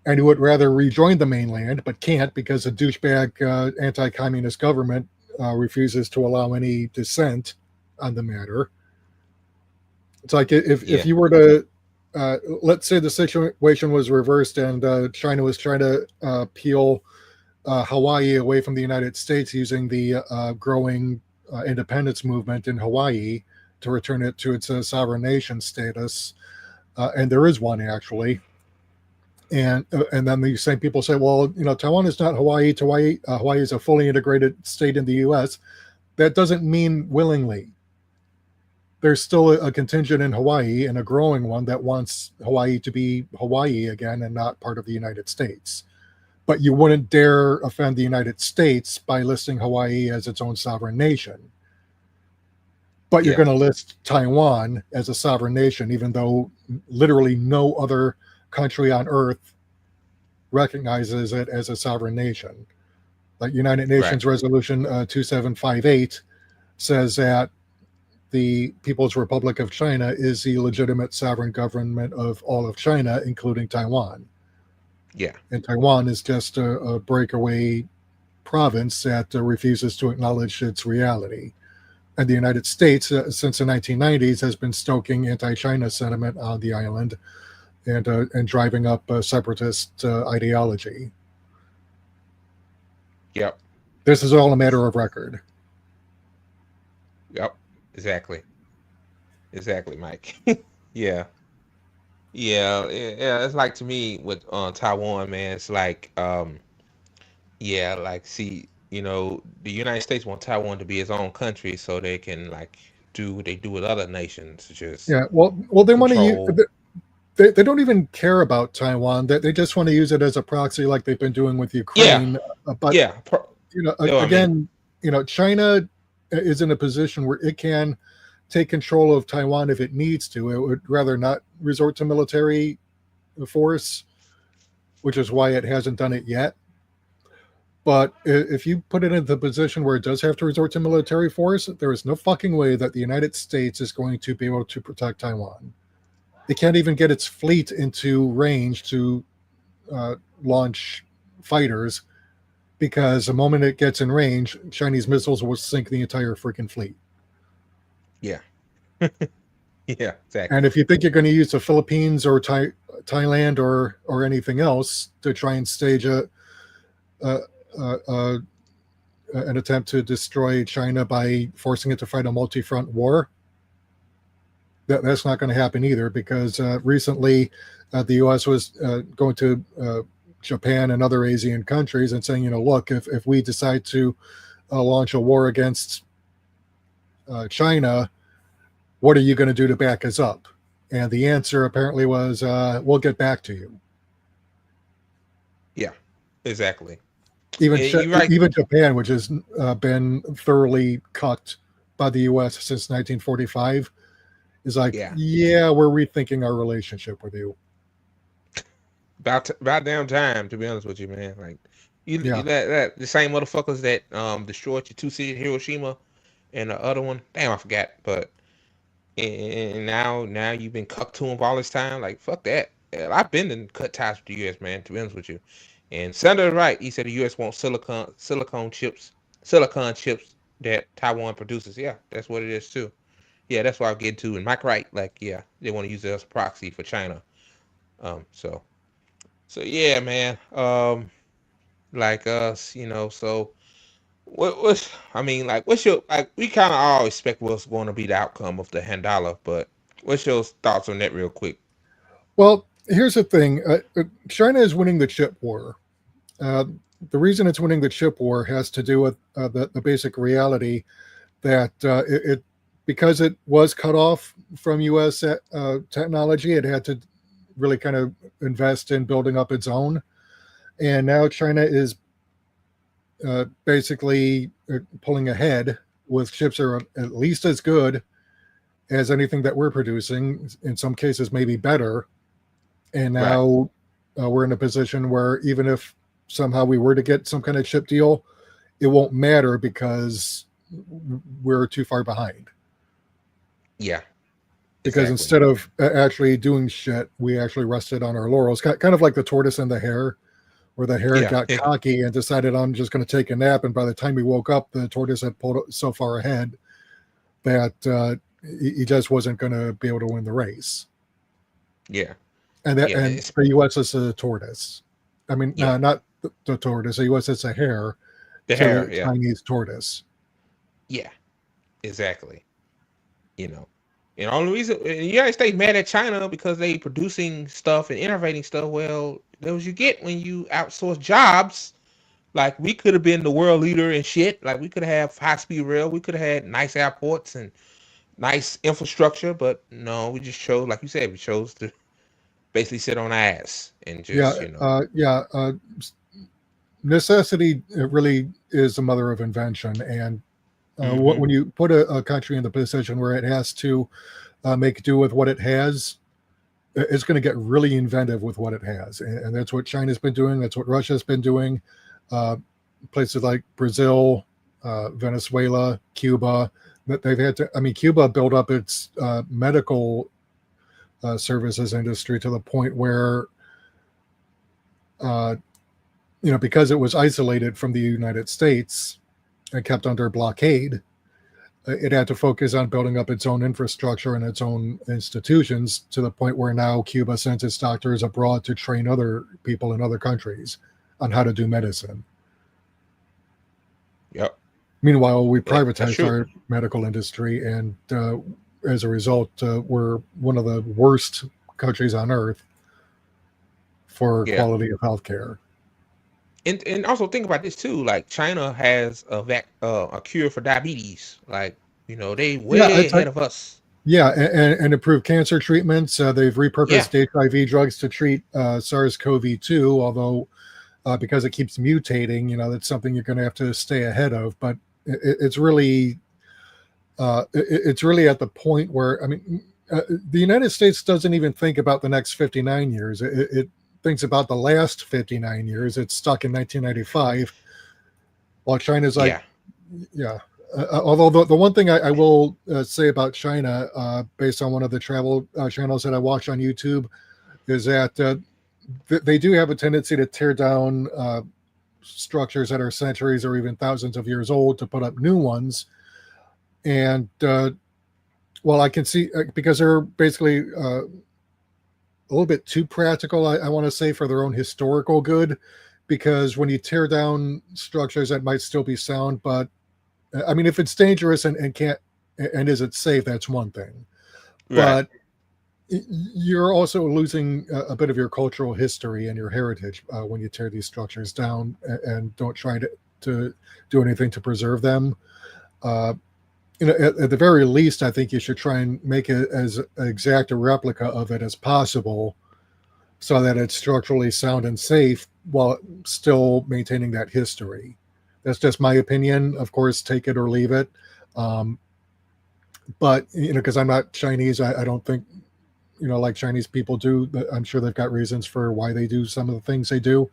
and who would rather rejoin the mainland but can't because the douchebag anti-communist government refuses to allow any dissent on the matter. It's like if you were to let's say the situation was reversed and China was trying to peel Hawaii away from the United States using the growing independence movement in Hawaii to return it to its sovereign nation status, and there is one actually. And then these same people say, well, Taiwan is not Hawaii. Hawaii is a fully integrated state in the U.S. That doesn't mean willingly. There's still a contingent in Hawaii, and a growing one, that wants Hawaii to be Hawaii again and not part of the United States. But you wouldn't dare offend the United States by listing Hawaii as its own sovereign nation. But you're going to list Taiwan as a sovereign nation, even though literally no other country on earth recognizes it as a sovereign nation. Like United Nations Resolution 2758 says that the People's Republic of China is the legitimate sovereign government of all of China, including Taiwan. Yeah. And Taiwan is just a breakaway province that refuses to acknowledge its reality. And the United States, since the 1990s, has been stoking anti-China sentiment on the island and driving up separatist ideology. Yep. This is all a matter of record. Yep. Exactly, Mike. Yeah. It's like, to me with Taiwan, man, it's like see, the United States want Taiwan to be its own country so they can do what they do with other nations, just well they want to use. They don't even care about Taiwan. They just want to use it as a proxy, like they've been doing with Ukraine. Again, China is in a position where it can take control of Taiwan if it needs to. It would rather not resort to military force, which is why it hasn't done it yet. But if you put it in the position where it does have to resort to military force, there is no fucking way that the United States is going to be able to protect Taiwan. It can't even get its fleet into range to launch fighters, because the moment it gets in range, Chinese missiles will sink the entire freaking fleet. Yeah. Yeah, exactly. And if you think you're going to use the Philippines or Thailand or anything else to try and stage an attempt to destroy China by forcing it to fight a multi-front war, that's not going to happen either, because recently the U.S. was going to Japan and other Asian countries and saying, look, if we decide to launch a war against China, what are you going to do to back us up? And the answer apparently was, we'll get back to you. Yeah, exactly. Even Japan, which has been thoroughly cucked by the U.S. since 1945, is like, yeah, we're rethinking our relationship with you. About damn time, to be honest with you, man. Like, that the same motherfuckers that destroyed your two cities, Hiroshima, and the other one, damn, I forgot. But and now you've been cucked to them for all this time. Like, fuck that. I've been in cut ties with the U.S., man. To be honest with you, and Senator Wright, he said the U.S. wants silicon chips that Taiwan produces. Yeah, that's what it is too. Yeah, that's what I'll get to. And Mike Wright, they want to use it as a proxy for China. So yeah, man. Like us, so what's your, we kind of all expect what's going to be the outcome of the Handala, but what's your thoughts on that real quick? Well, here's the thing. China is winning the chip war. The reason it's winning the chip war has to do with the basic reality that it because it was cut off from U.S. technology, it had to really kind of invest in building up its own. And now China is basically pulling ahead with chips that are at least as good as anything that we're producing, in some cases maybe better. And now we're in a position where even if somehow we were to get some kind of chip deal, it won't matter because we're too far behind. Yeah. because Exactly. instead of actually doing shit, we actually rested on our laurels, kind of like the tortoise and the hare, where the hare Yeah. got cocky and decided, I'm just going to take a nap, and by the time he woke up, the tortoise had pulled so far ahead that he just wasn't going to be able to win the race. Yeah. And Yeah. the USS a tortoise. I mean, Yeah. not the tortoise. The USS a hare The to hare. the Yeah. Chinese tortoise. Yeah. Exactly. You know, and the only reason the United States mad at China because they producing stuff and innovating stuff. Well, that was you get when you outsource jobs. Like we could have been the world leader in shit. Like we could have high speed rail. We could have had nice airports and nice infrastructure. But no, we just chose, like you said, we chose to basically sit on our ass and just, necessity really is the mother of invention, and when you put a country in the position where it has to make do with what it has, it's going to get really inventive with what it has, and that's what China's been doing. That's what Russia's been doing. Places like Brazil, Venezuela, Cuba, that they've had to. I mean, Cuba built up its medical services industry to the point where, because it was isolated from the United States and kept under blockade, it had to focus on building up its own infrastructure and its own institutions, to the point where now Cuba sends its doctors abroad to train other people in other countries on how to do medicine. Yep. Meanwhile, we privatized our medical industry, and as a result, we're one of the worst countries on earth for quality of healthcare. And also think about this too. Like China has a cure for diabetes. Like they way ahead of us. Yeah, and improved cancer treatments. They've repurposed HIV drugs to treat SARS-CoV-2, although because it keeps mutating, that's something you're going to have to stay ahead of. But it's really at the point where, the United States doesn't even think about the next 59 years. It thinks about the last 59 years. It's stuck in 1995, while China's like, although the one thing I will say about China, based on one of the travel channels that I watch on YouTube, is that they do have a tendency to tear down structures that are centuries or even thousands of years old to put up new ones. And I can see, because they're basically a little bit too practical, I want to say, for their own historical good, because when you tear down structures that might still be sound, but if it's dangerous and can't, and is it safe, that's one thing. Right. But you're also losing a bit of your cultural history and your heritage when you tear these structures down and don't try to do anything to preserve them. At the very least, I think you should try and make it as exact a replica of it as possible, so that it's structurally sound and safe while still maintaining that history. That's just my opinion. Of course, take it or leave it. But because I'm not Chinese, I don't think, like Chinese people do. I'm sure they've got reasons for why they do some of the things they do.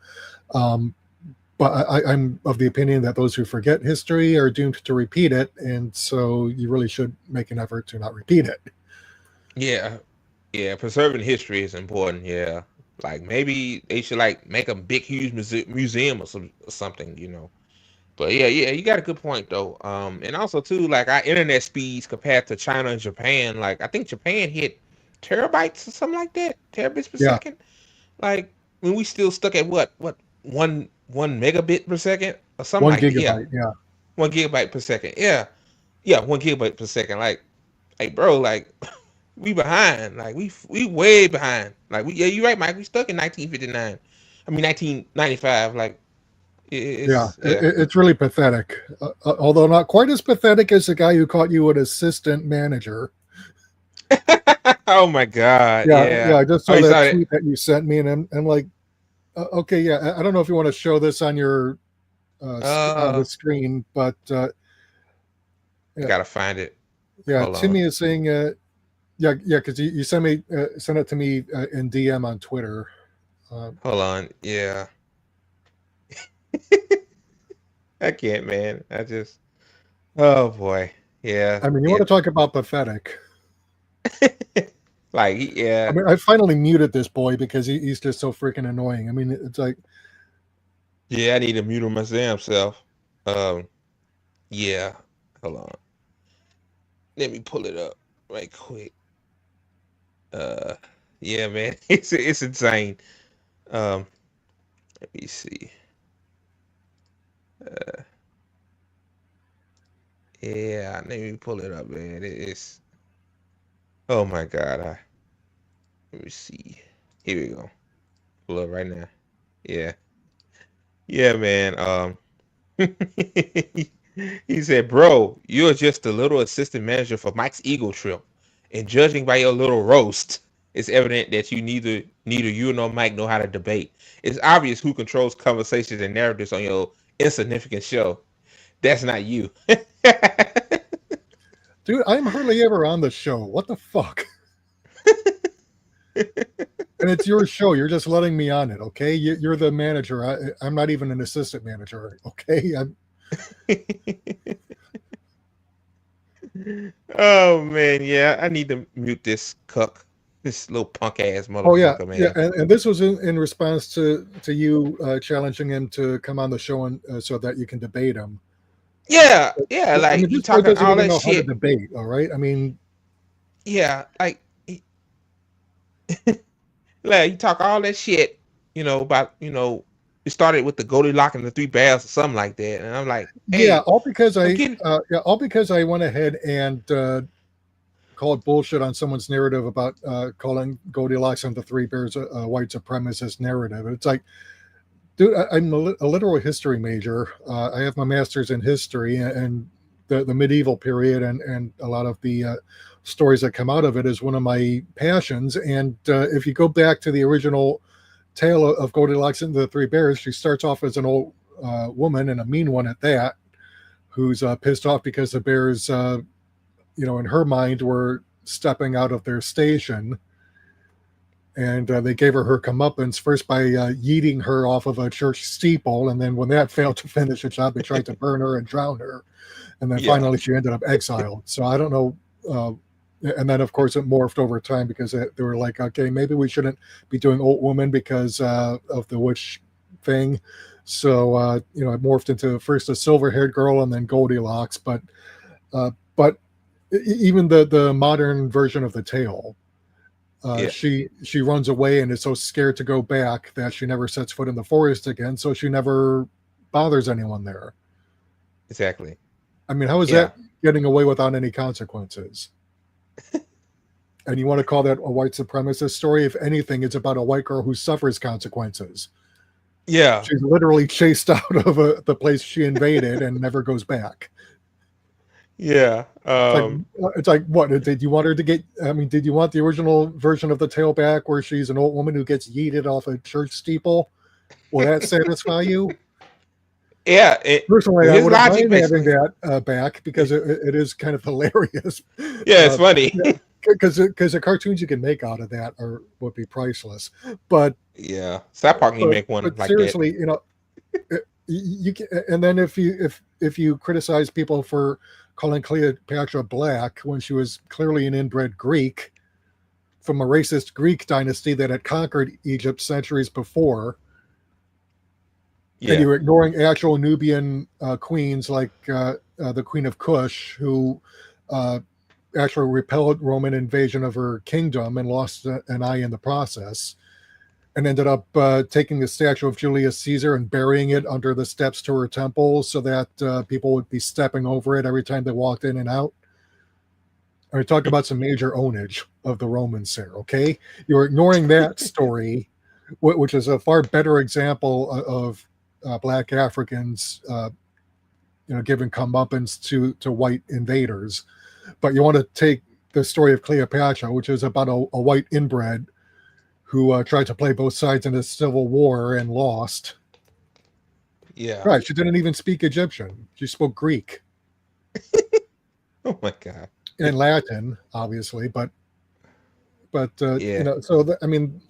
But I'm of the opinion that those who forget history are doomed to repeat it, and so you really should make an effort to not repeat it. Yeah, preserving history is important. Yeah, like maybe they should make a big, huge museum or something. But yeah, you got a good point though. And also too, like our internet speeds compared to China and Japan. Like I think Japan hit terabytes or something like that, terabits per second. Like when we still stuck at what 1 megabit per second or something 1 like gigabyte, that. 1 gigabyte per second. Yeah, 1 gigabyte per second. Like bro, like we behind. Like we way behind. Like you're right, Mike. We stuck in 1959. 1995. Like it's really pathetic. Although not quite as pathetic as the guy who caught you an assistant manager. Oh my God! Yeah. I just saw that tweet that you sent me, and I'm like, okay, yeah. I don't know if you want to show this on your on the screen, but I gotta find it. Yeah, hold Timmy is saying, because you sent it to me in DM on Twitter. Hold on, yeah. I can't, man. Oh boy, yeah. You want to talk about pathetic? Like, yeah, I mean, I finally muted this boy because he's just so freaking annoying. I mean, it's like, yeah, I need to mute him my damn self. Yeah, hold on. Let me pull it up right quick. Uh, yeah, man, it's insane. Let me see. Yeah, let me pull it up, man. It's oh my god. Let me see. Here we go. Pull up right now. Yeah, yeah, man. He said, "Bro, you're just a little assistant manager for Mike's Eagle Trip, and judging by your little roast, it's evident that neither you nor Mike know how to debate. It's obvious who controls conversations and narratives on your insignificant show. That's not you." dude, I'm hardly ever on the show. What the fuck? And it's your show. You're just letting me on it, okay? You're the manager. I'm not even an assistant manager, okay? Oh man, yeah, I need to mute this cuck, this little punk ass Oh yeah, motherfucker, yeah, man. and this was in response to you challenging him to come on the show and so that you can debate him. Yeah, yeah, I like mean, you this guy talking doesn't all even that know how to shit. debate. All right, I mean, Yeah, like you talk all that shit, about it started with the Goldilocks and the Three Bears or something like that, and I'm like, yeah, hey, all because I'm getting I went ahead and called bullshit on someone's narrative about calling Goldilocks and the Three Bears a white supremacist narrative. It's like, dude, I'm a literal history major. I have my master's in history and the medieval period and a lot of the stories that come out of it is one of my passions. And if you go back to the original tale of Goldilocks and the Three Bears, she starts off as an old woman and a mean one at that, who's pissed off because the bears, in her mind, were stepping out of their station. And they gave her comeuppance first by yeeting her off of a church steeple. And then when that failed to finish the job, they tried to burn her and drown her. And then yeah, finally she ended up exiled. So I don't know. And then, of course, it morphed over time because they were like, okay, maybe we shouldn't be doing old woman because of the witch thing. So, it morphed into first a silver-haired girl and then Goldilocks. But even the modern version of the tale, yeah, she runs away and is so scared to go back that she never sets foot in the forest again. So she never bothers anyone there. exactly. I mean, how is Yeah, that getting away without any consequences? And you want to call that a white supremacist story? If anything, it's about a white girl who suffers consequences. yeah, She's literally chased out of the place she invaded and never goes back. yeah. It's like what did you want her to get? I mean, did you want the original version of the tale back where she's an old woman who gets yeeted off a church steeple? Will that satisfy you? Yeah, Personally, I his wouldn't logic mind makes having that back because it is kind of hilarious. yeah, it's funny. Because the cartoons you can make out of that would be priceless. But Yeah, South Park need to make one but like that. seriously, you can, and then if you criticize people for calling Cleopatra black when she was clearly an inbred Greek from a racist Greek dynasty that had conquered Egypt centuries before, and Yeah, you're ignoring actual Nubian queens like the Queen of Kush, who actually repelled Roman invasion of her kingdom and lost an eye in the process, and ended up taking the statue of Julius Caesar and burying it under the steps to her temple so that people would be stepping over it every time they walked in and out. I talk about some major ownage of the Romans there, okay? You're ignoring that story, which is a far better example of Black Africans, giving comeuppance to white invaders. But you want to take the story of Cleopatra, which is about a white inbred who tried to play both sides in a civil war and lost. yeah. Right. She didn't even speak Egyptian. She spoke Greek Oh my god. and Latin, obviously. But Yeah, I mean,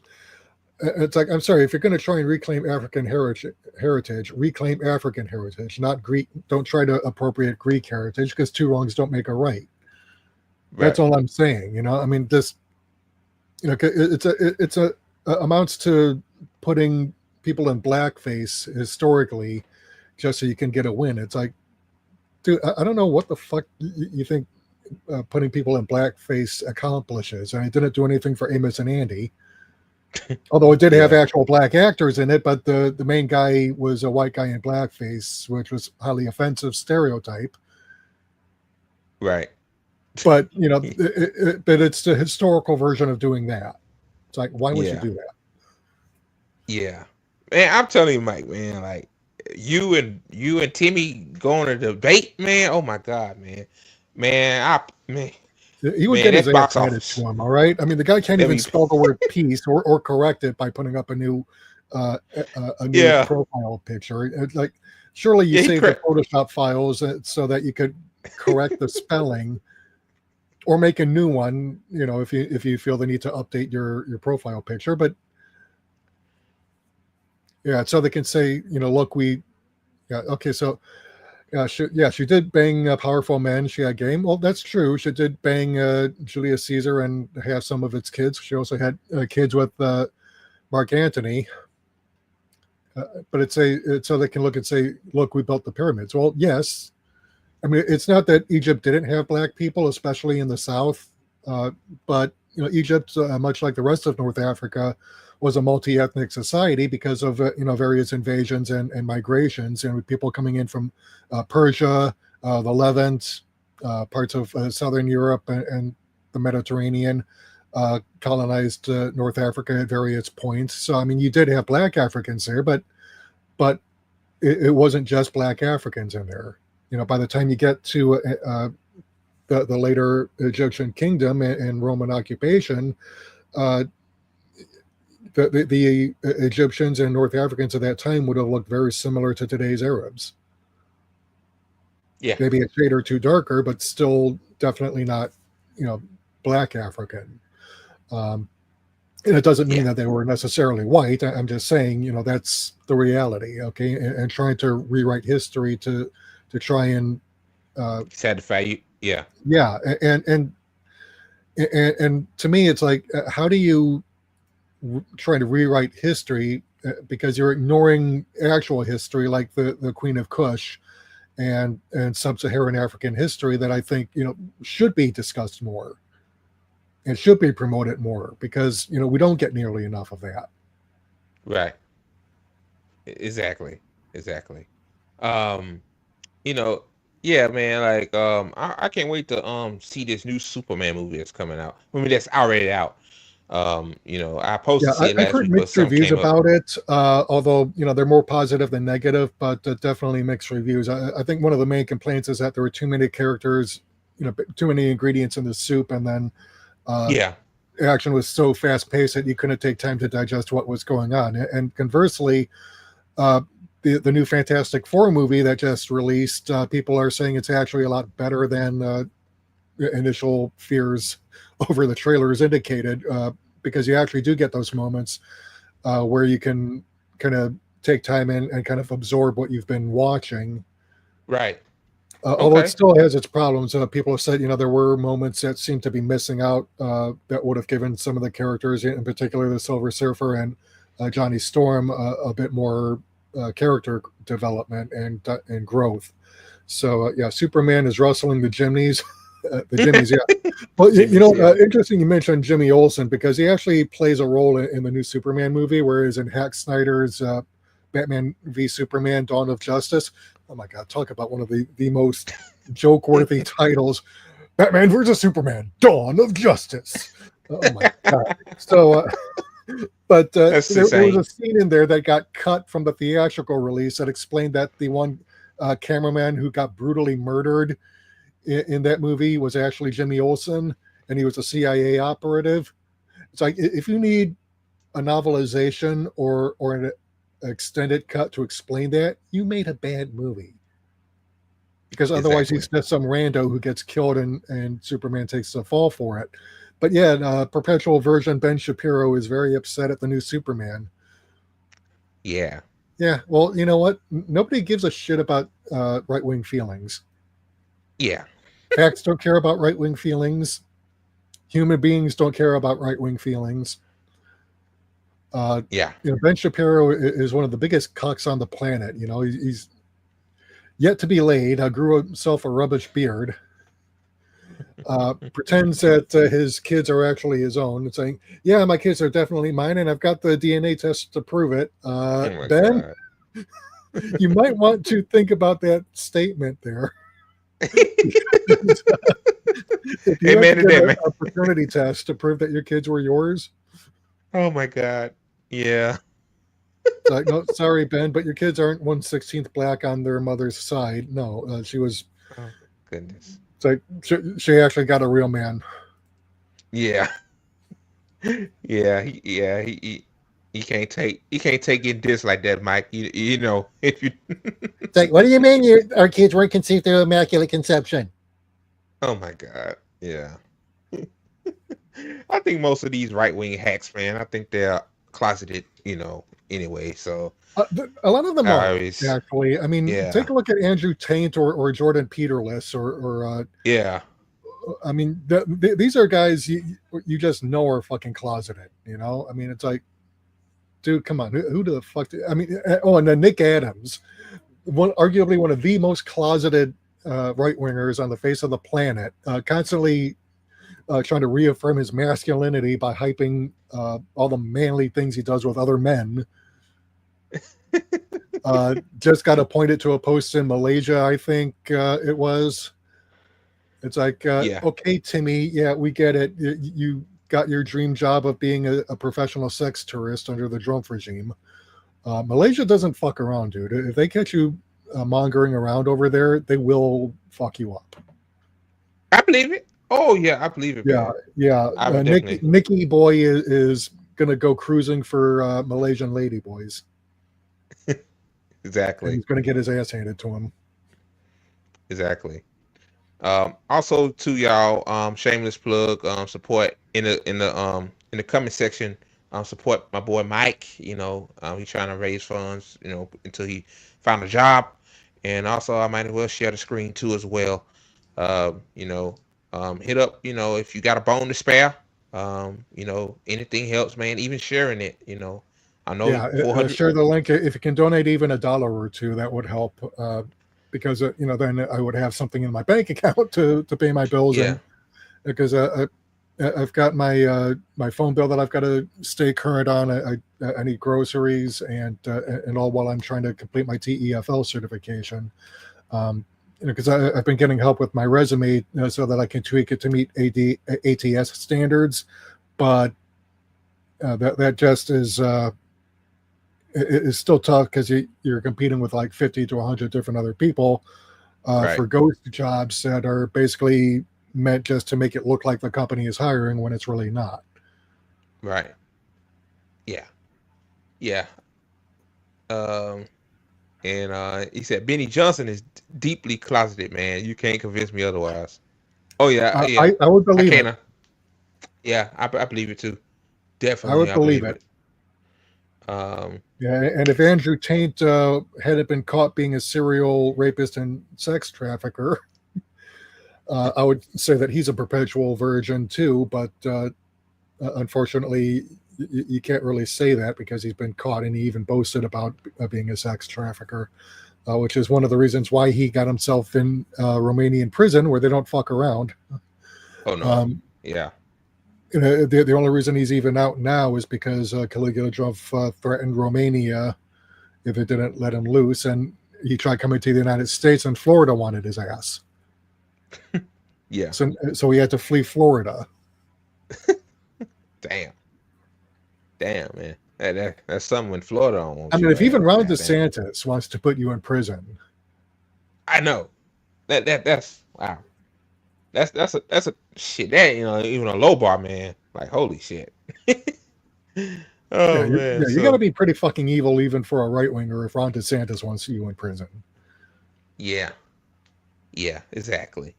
it's like, I'm sorry, if you're going to try and reclaim African heritage, reclaim African heritage, not Greek. Don't try to appropriate Greek heritage because two wrongs don't make a right. That's Right. all I'm saying. I mean, this, it's a amounts to putting people in blackface historically just so you can get a win. It's like, dude, I don't know what the fuck you think putting people in blackface accomplishes. And it didn't do anything for Amos and Andy. Although it did have Yeah. actual black actors in it, but the main guy was a white guy in blackface, which was highly offensive stereotype. Right. But but it's the historical version of doing that. It's like, why would you Yeah. do that? Yeah. Man, I'm telling you, Mike, man, like you and Timmy going to debate, man. Oh my God, man. Man, He would man, get his that's ass box handed to office. him. All right. I mean, the guy can't Let even me spell the word peace or correct it by putting up a new Yeah. profile picture. It's like, surely you Yeah, he saved the pre- Photoshop files so that you could correct the spelling or make a new one. If you feel the need to update your profile picture, but yeah, so they can say, look, okay, so she did bang powerful men. She had game. Well, that's true. She did bang Julius Caesar and have some of its kids. She also had kids with Mark Antony. But it's so they can look and say, look, we built the pyramids. Well, yes. I mean, it's not that Egypt didn't have black people, especially in the South. But Egypt, much like the rest of North Africa, was a multi-ethnic society because of various invasions and migrations, and people coming in from Persia, the Levant, parts of Southern Europe, and the Mediterranean, colonized North Africa at various points. So I mean, you did have black Africans there, but it wasn't just black Africans in there. By the time you get to the later Egyptian kingdom and Roman occupation, uh, the Egyptians and North Africans at that time would have looked very similar to today's Arabs. yeah. Maybe a shade or two darker, but still definitely not, black African. And it doesn't mean Yeah. that they were necessarily white. I'm just saying, that's the reality. Okay, and trying to rewrite history to try and Satisfy you. Yeah. yeah, and to me, it's like, how do you try to rewrite history because you're ignoring actual history, like the Queen of Kush and sub-Saharan African history that I think should be discussed more and should be promoted more, because we don't get nearly enough of that. Right. Exactly. Exactly. Um, you know, yeah, man, like I can't wait to see this new Superman movie that's coming out. I mean, that's already out. I Yeah, posted to see it I've last heard week, but mixed something reviews came up. about it, although they're more positive than negative, but definitely mixed reviews. I think one of the main complaints is that there were too many characters, too many ingredients in the soup, and then uh, Yeah. action was so fast paced that you couldn't take time to digest what was going on. And conversely, uh, the new Fantastic Four movie that just released, people are saying it's actually a lot better than initial fears over the trailers indicated, because you actually do get those moments where you can kind of take time and kind of absorb what you've been watching. Right. Although it Okay. still has its problems. People have said, there were moments that seemed to be missing out, that would have given some of the characters, in particular the Silver Surfer and Johnny Storm, a bit more character development and growth. So yeah, Superman is rustling the chimneys. The Jimmys, yeah. Well, Jimmy's, yeah. interesting you mentioned Jimmy Olsen, because he actually plays a role in the new Superman movie, whereas in Hack Snyder's Batman v Superman: Dawn of Justice. Oh my God, talk about one of the most joke-worthy titles. Batman versus Superman: Dawn of Justice. Oh my God. So, but That's there was a insane. scene in there that got cut from the theatrical release that explained that the one cameraman who got brutally murdered in that movie was actually Jimmy Olsen, and he was a CIA operative. It's like, if you need a novelization or an extended cut to explain that, you made a bad movie. Because otherwise Exactly. he's just some rando who gets killed and Superman takes the fall for it. But yeah, perpetual version Ben Shapiro is very upset at the new Superman. Yeah. Yeah, well, you know what? Nobody gives a shit about right-wing feelings. Yeah. Facts don't care about right-wing feelings. Human beings don't care about right-wing feelings. Yeah. Ben Shapiro is one of the biggest cucks on the planet. He's yet to be laid. Grew himself a rubbish beard. Pretends that his kids are actually his own, and saying, "Yeah, my kids are definitely mine, and I've got the DNA test to prove it." Oh my Ben, God. you might want to think about that statement there. If you have Amen to to get that, man. a paternity test to prove that your kids were yours, Oh my God. Yeah. it's like, no, sorry, Ben, but your kids aren't 1/16 black on their mother's side. No, she was. Oh goodness. It's like she actually got a real man. Yeah. He can't take getting dissed like that, Mike. You know if you. It's like, what do you mean our kids weren't conceived through immaculate conception? Oh my God. Yeah. I think most of these right wing hacks, man, I think they're closeted, anyway. So A lot of them I are, always, actually. I mean, yeah, take a look at Andrew Tate or Jordan Peterless or yeah, I mean, these are guys you just know are fucking closeted. I mean, it's like, dude, come on, who the fuck? I mean, and then Nick Adams, arguably one of the most closeted right wingers on the face of the planet, constantly trying to reaffirm his masculinity by hyping all the manly things he does with other men. Just got appointed to a post in Malaysia, I think it was. It's like, yeah, okay, Timmy, yeah, we get it. You got your dream job of being a professional sex tourist under the Trump regime. Malaysia doesn't fuck around, dude. If they catch you mongering around over there, they will fuck you up. I believe it. Oh yeah, I believe it. Yeah, Man. yeah. I would definitely. Nicky Boy is gonna go cruising for Malaysian lady boys. Exactly. And he's gonna get his ass handed to him. Exactly. Also, to y'all, shameless plug. Support in the comment section. Support my boy Mike. He's trying to raise funds. Until he found a job, and also I might as well share the screen too as well. Hit up. If you got a bone to spare. Anything helps, man. Even sharing it. I know. Yeah, 400. share the link if you can donate even $1 or $2. That would help. Because then I would have something in my bank account to pay my bills. Yeah. And because I've got my phone bill that I've got to stay current on. I need groceries and all while I'm trying to complete my TEFL certification. Because I've been getting help with my resume so that I can tweak it to meet ATS standards, but that just is. It's still tough because you're competing with like 50 to 100 different other people Right. for ghost jobs that are basically meant just to make it look like the company is hiring when it's really not. Right. Yeah. Yeah. And he said Benny Johnson is deeply closeted, man. You can't convince me otherwise. Oh yeah, yeah. I would believe it. Yeah, I believe it too. I Definitely, would believe it. Yeah, and if Andrew Tate hadn't been caught being a serial rapist and sex trafficker, I would say that he's a perpetual virgin too. But unfortunately, you can't really say that because he's been caught, and he even boasted about being a sex trafficker, which is one of the reasons why he got himself in Romanian prison where they don't fuck around. Oh no. Yeah. The only reason he's even out now is because Caligula threatened Romania if it didn't let him loose, and he tried coming to the United States, and Florida wanted his ass. Yeah. So he had to flee Florida. Damn, man. That's something when Florida don't want I mean, you, if even Ron man. DeSantis wants to put you in prison, I know that's wow. That's a shit. That even a low bar, man. Like holy shit. Oh man, you got to be pretty fucking evil even for a right winger if Ron DeSantis wants you in prison. Yeah, exactly.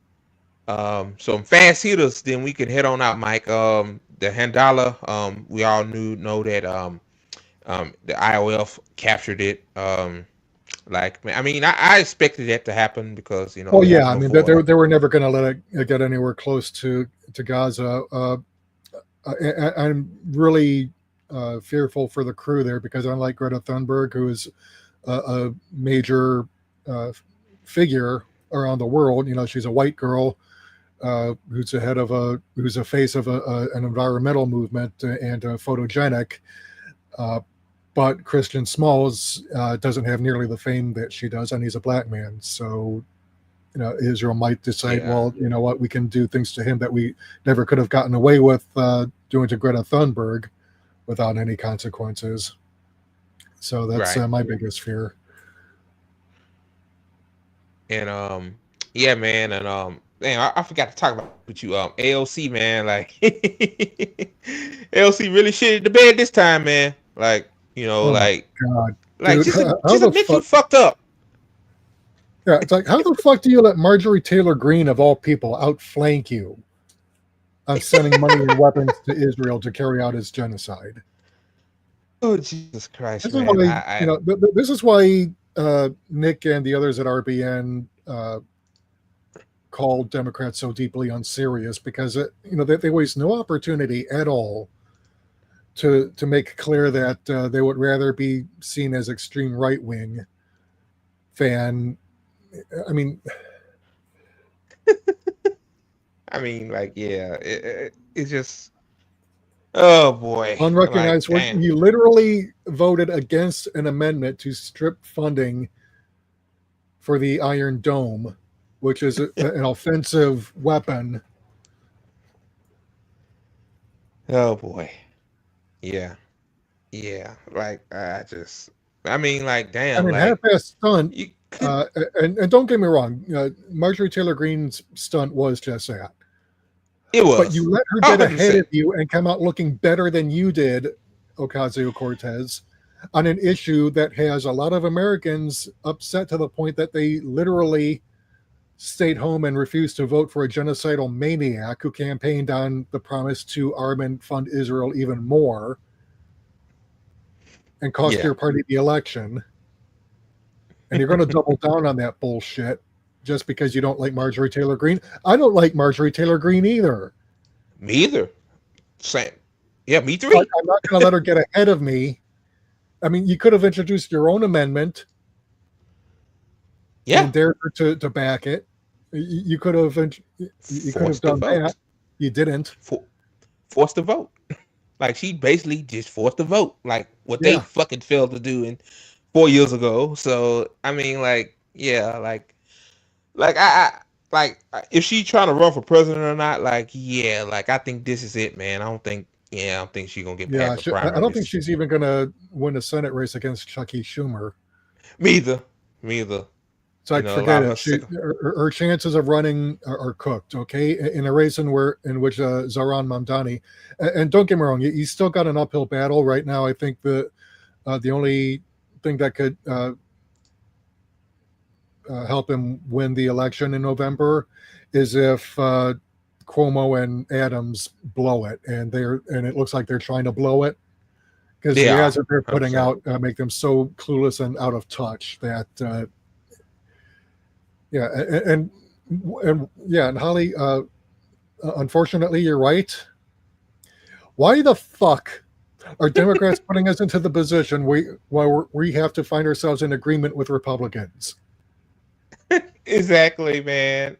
Some fast hitters, then we can head on out, Mike. The Handala, we all know that the IOF captured it Like, man, I mean, I expected that to happen because Well, it yeah, I happened mean, before. they were never going to let it get anywhere close to Gaza. I'm really fearful for the crew there because unlike Greta Thunberg, who is a major figure around the world, she's a white girl who's a face of an environmental movement and photogenic. But Christian Smalls doesn't have nearly the fame that she does, and he's a black man. So, Israel might decide, Yeah. well, you know what, we can do things to him that we never could have gotten away with doing to Greta Thunberg without any consequences. So that's Right. my biggest fear. And yeah, man, and man, I forgot to talk about with you, AOC, man, like AOC really shit the bed this time, man. Like, Oh my God, dude, just how the admit you fuck? fucked up. Yeah, it's like, how the fuck do you let Marjorie Taylor Greene, of all people, outflank you on sending money and weapons to Israel to carry out its genocide? Oh, Jesus Christ, This is man. why, this is why Nick and the others at RBN call Democrats so deeply unserious, because they waste no opportunity at all to make clear that they would rather be seen as extreme right wing than, I mean, like, yeah, it's just, oh boy, like, unrecognized. damn. You literally voted against an amendment to strip funding for the Iron Dome, which is an offensive weapon. Oh boy, yeah, like like, damn, like half-ass stunt. you could, And don't get me wrong, Marjorie Taylor Greene's stunt was just that. it was, But you let her get 100%. ahead of you and come out looking better than you did, Ocasio-Cortez, on an issue that has a lot of Americans upset to the point that they literally stayed home and refused to vote for a genocidal maniac who campaigned on the promise to arm and fund Israel even more and cost your party the election. And you're going to double down on that bullshit just because you don't like Marjorie Taylor Greene. I don't like Marjorie Taylor Greene either. Me either. Same. Yeah, me three. But I'm not going to let her get ahead of me. I mean, you could have introduced your own amendment. Yeah. And dared her to back it. You could have done that. You didn't. Forced the vote. Like, she basically just forced the vote. Like, what they fucking failed to do 4 years ago. So, I mean, like, yeah, like if she trying to run for president or not, like, yeah, like, I think this is it, man. I don't think she's gonna get past the primaries. I don't think she's even gonna win a Senate race against Chucky Schumer. Me either. So I forget it. Her chances of running are cooked. Okay, in a race in which Zohran Mamdani, and don't get me wrong, he's still got an uphill battle right now. I think the only thing that could help him win the election in November is if Cuomo and Adams blow it, and it looks like they're trying to blow it, because the ads that they're putting out make them so clueless and out of touch that and Holly, unfortunately, you're right. Why the fuck are Democrats putting us into the position where we have to find ourselves in agreement with Republicans? Exactly, man.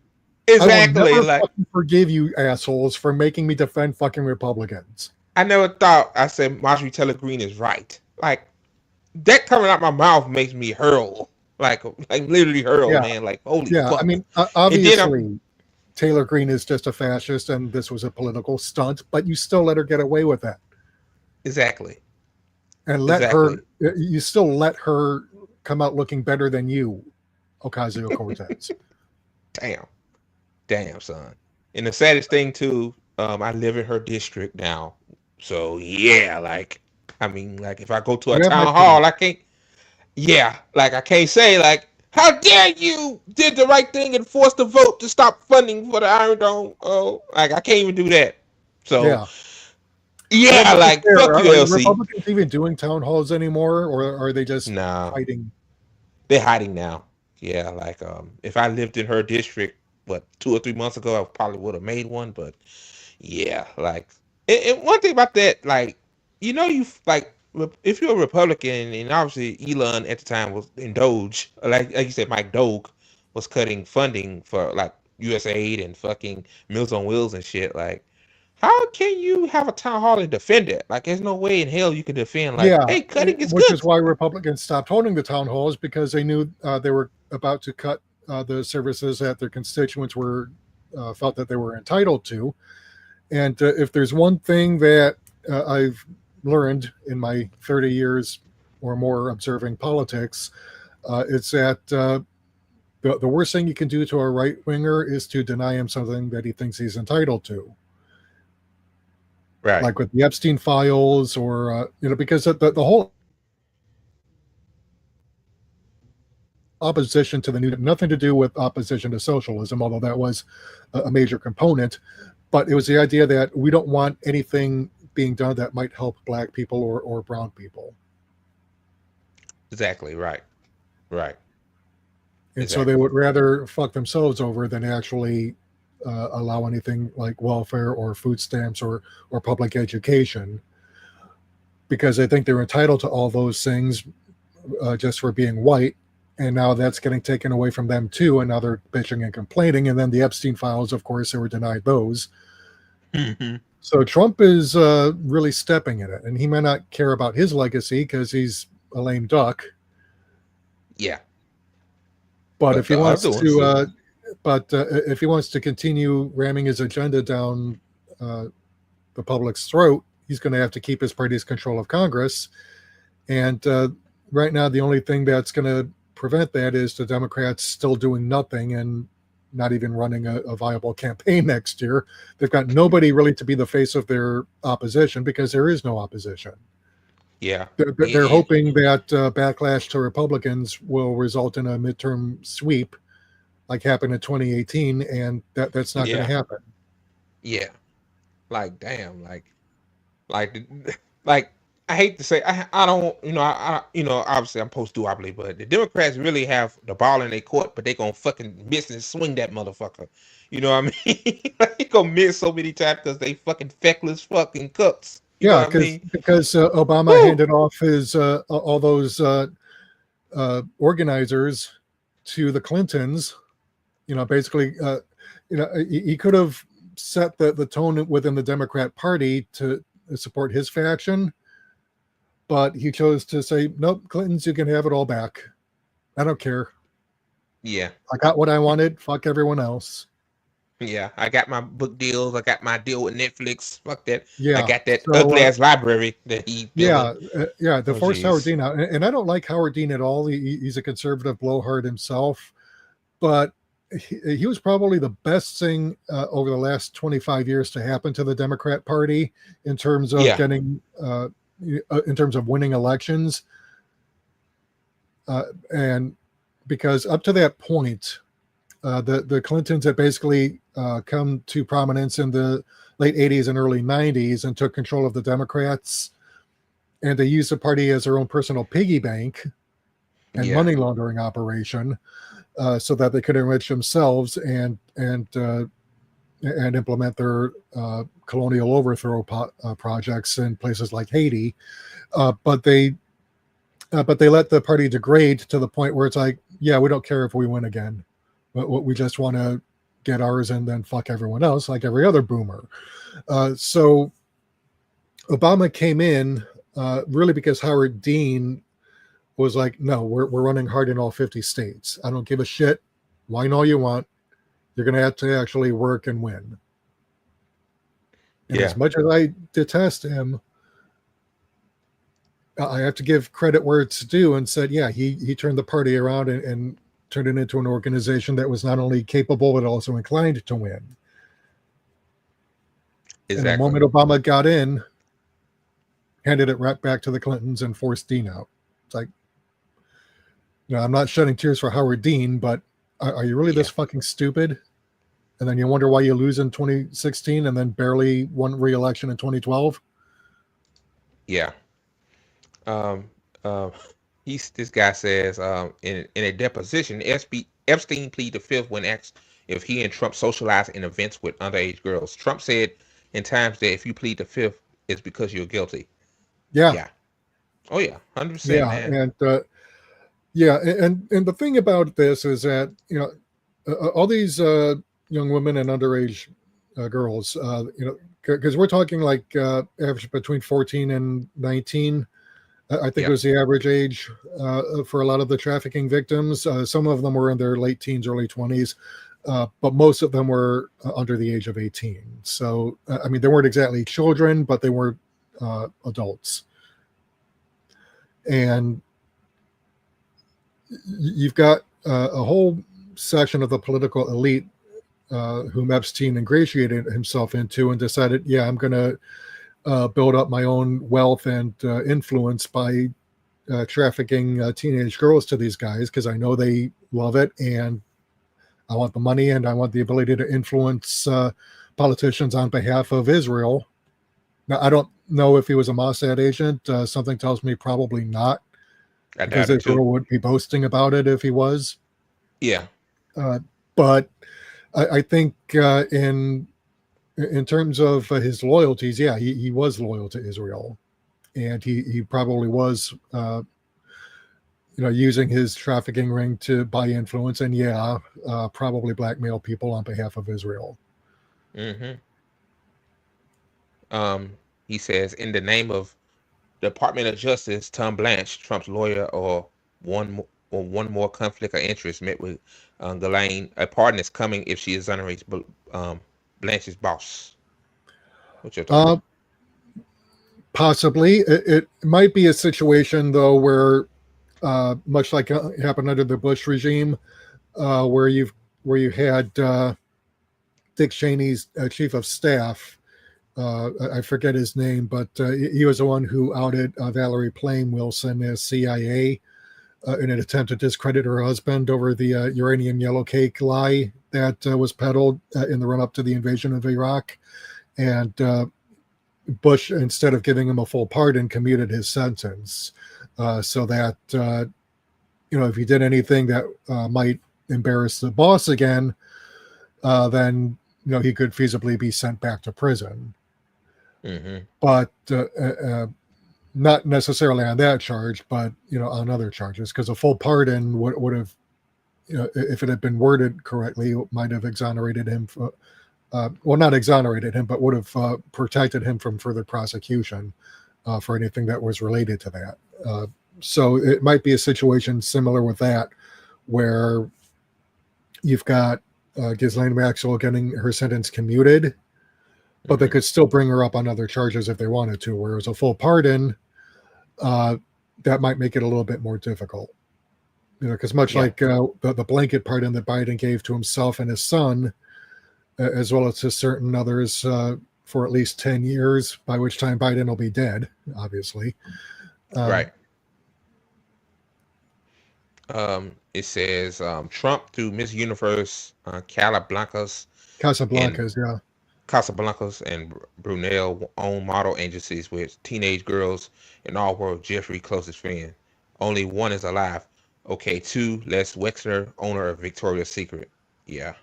Exactly. I will never like, fucking forgive you assholes for making me defend fucking Republicans. I never thought I said Marjorie Taylor Greene is right. Like, that coming out my mouth makes me hurl. Like literally hurl, man. Like, holy fuck. I mean, obviously, Taylor Greene is just a fascist, and this was a political stunt, but you still let her get away with that. Exactly. And you still let her come out looking better than you, Ocasio-Cortez. Damn, son. And the saddest thing too, I live in her district now. So yeah, like, I mean, like, if I go to a town hall, I can't. Yeah, like, I can't say, like, how dare you did the right thing and forced the vote to stop funding for the Iron Dome. Oh, like, I can't even do that. So yeah, like, fuck you, Are LC. Republicans even doing town halls anymore, or are they just fighting? they're hiding now. Yeah, like if I lived in her district, what 2 or 3 months ago, I probably would have made one. But yeah, like and one thing about that, like you like if you're a Republican, and obviously Elon at the time was in Doge, like you said, Mike Doge was cutting funding for like USAID and fucking Meals on Wheels and shit. Like, how can you have a town hall and defend it? Like, there's no way in hell you can defend like, Yeah, hey, cutting is which is good. why Republicans stopped holding the town halls, because they knew they were about to cut the services that their constituents were felt that they were entitled to. And if there's one thing that I've learned in my 30 years or more observing politics, it's that the worst thing you can do to a right winger is to deny him something that he thinks he's entitled to. Right. Like with the Epstein files, or because the whole opposition to the new, nothing to do with opposition to socialism, although that was a major component, but it was the idea that we don't want anything being done that might help black people or brown people. Exactly. Right. Right. And Exactly. so they would rather fuck themselves over than actually allow anything like welfare or food stamps or public education, because they think they're entitled to all those things just for being white. And now that's getting taken away from them too. And now they're bitching and complaining. And then the Epstein files, of course, they were denied those. Mm-hmm. So Trump is really stepping in it. And he may not care about his legacy because he's a lame duck. Yeah. But if he wants to, if he wants to continue ramming his agenda down the public's throat, he's going to have to keep his party's control of Congress. And right now, the only thing that's going to prevent that is the Democrats still doing nothing and not even running a viable campaign next year. They've got nobody really to be the face of their opposition because there is no opposition. Yeah. They're hoping that backlash to Republicans will result in a midterm sweep like happened in 2018, and that's not going to happen. Yeah. Like, damn, like I hate to say, I don't, obviously I'm post-duopoly, but the Democrats really have the ball in their court, but they gonna fucking miss and swing that motherfucker. You know what I mean? Like, they gonna miss so many times because they fucking feckless fucking cooks. You know what I mean? Because Obama handed off his all those organizers to the Clintons. Basically, he could have set the tone within the Democrat Party to support his faction, but he chose to say, nope, Clintons, you can have it all back. I don't care. Yeah. I got what I wanted. Fuck everyone else. Yeah. I got my book deals. I got my deal with Netflix. Fuck that. Yeah. I got that ugly ass library that he built. Yeah. They forced Howard Dean out. And I don't like Howard Dean at all. He's a conservative blowhard himself, but he was probably the best thing over the last 25 years to happen to the Democrat Party in terms of getting in terms of winning elections. And because up to that point, the Clintons had basically come to prominence in the late 80s and early 90s and took control of the Democrats. And they used the party as their own personal piggy bank and money laundering operation so that they could enrich themselves and implement their colonial overthrow projects in places like Haiti. But they let the party degrade to the point where it's like, yeah, we don't care if we win again. We just want to get ours and then fuck everyone else like every other boomer. So Obama came in really because Howard Dean was like, no, we're running hard in all 50 states. I don't give a shit. Whine all you want. You're going to have to actually work and win. And as much as I detest him, I have to give credit where it's due and said, yeah, he turned the party around and turned it into an organization that was not only capable, but also inclined to win. Exactly. And the moment Obama got in, handed it right back to the Clintons and forced Dean out. It's like, I'm not shedding tears for Howard Dean, but are you really this fucking stupid? And then you wonder why you lose in 2016 and then barely won re-election in 2012? Yeah. This guy says in a deposition, Epstein pleaded the fifth when asked if he and Trump socialized in events with underage girls. Trump said in times that if you plead the fifth, it's because you're guilty. Yeah. Yeah. Oh yeah, 100%, Yeah, man. and and the thing about this is that all these young women and underage girls, because we're talking like average between 14 and 19. I think Yeah. it was the average age for a lot of the trafficking victims. Some of them were in their late teens, early 20s, but most of them were under the age of 18. So, I mean, they weren't exactly children, but they were adults. And you've got a whole section of the political elite whom Epstein ingratiated himself into and decided, yeah, I'm going to build up my own wealth and influence by trafficking teenage girls to these guys because I know they love it and I want the money and I want the ability to influence politicians on behalf of Israel. Now, I don't know if he was a Mossad agent. Something tells me probably not, because Israel would be boasting about it if he was. Yeah. But I think in terms of his loyalties, yeah, he was loyal to Israel. And he probably was, using his trafficking ring to buy influence, and probably blackmail people on behalf of Israel. Mm-hmm. He says, in the name of the Department of Justice, Tom Blanche, Trump's lawyer, or one more conflict of interest, met with Ghislaine. A pardon is coming if she exonerates Blanche's boss. What's your thought? Possibly. It might be a situation, though, where much like happened under the Bush regime, where you had Dick Cheney's chief of staff. I forget his name, but he was the one who outed Valerie Plame Wilson as CIA in an attempt to discredit her husband over the uranium yellow cake lie that was peddled in the run-up to the invasion of Iraq. And Bush, instead of giving him a full pardon, commuted his sentence so that, if he did anything that might embarrass the boss again, then, he could feasibly be sent back to prison. Mm-hmm. But not necessarily on that charge, but, on other charges, because a full pardon would have, if it had been worded correctly, might have exonerated him for, not exonerated him, but would have protected him from further prosecution for anything that was related to that. So it might be a situation similar with that, where you've got Ghislaine Maxwell getting her sentence commuted, but they could still bring her up on other charges if they wanted to, whereas a full pardon, that might make it a little bit more difficult. Because much like the blanket pardon that Biden gave to himself and his son, as well as to certain others for at least 10 years, by which time Biden will be dead, obviously. Right. It says Trump through Miss Universe, Casablancas, and Brunel own model agencies with teenage girls and all world Jeffrey closest friend. Only one is alive. Okay, 2, Les Wexner, owner of Victoria's Secret. Yeah.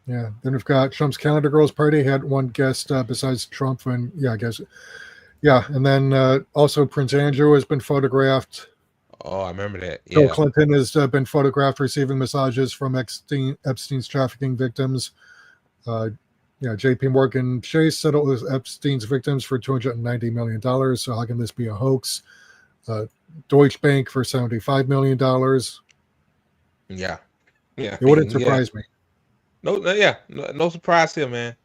Yeah. Then we've got Trump's Calendar Girls Party, had one guest besides Trump, and I guess. Yeah. And then also Prince Andrew has been photographed. Oh, I remember that. Yeah. Bill Clinton has been photographed receiving massages from Epstein's trafficking victims. JP Morgan Chase settled with Epstein's victims for $290 million. So how can this be a hoax? Deutsche Bank for $75 million. Yeah. It wouldn't surprise me. No surprise here, man.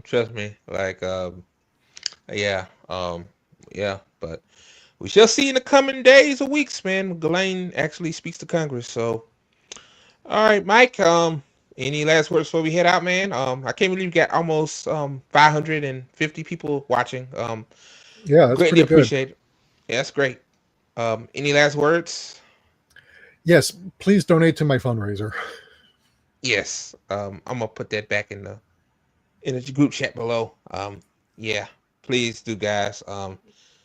Trust me. But we shall see in the coming days or weeks, man. Ghislaine actually speaks to Congress. So, all right, Mike. Any last words before we head out, man? I can't believe we got almost 550 people watching. That's greatly pretty appreciate it. Yeah, that's great. Any last words? Yes, please donate to my fundraiser. Yes, I'm gonna put that back in the group chat below. Please do, guys.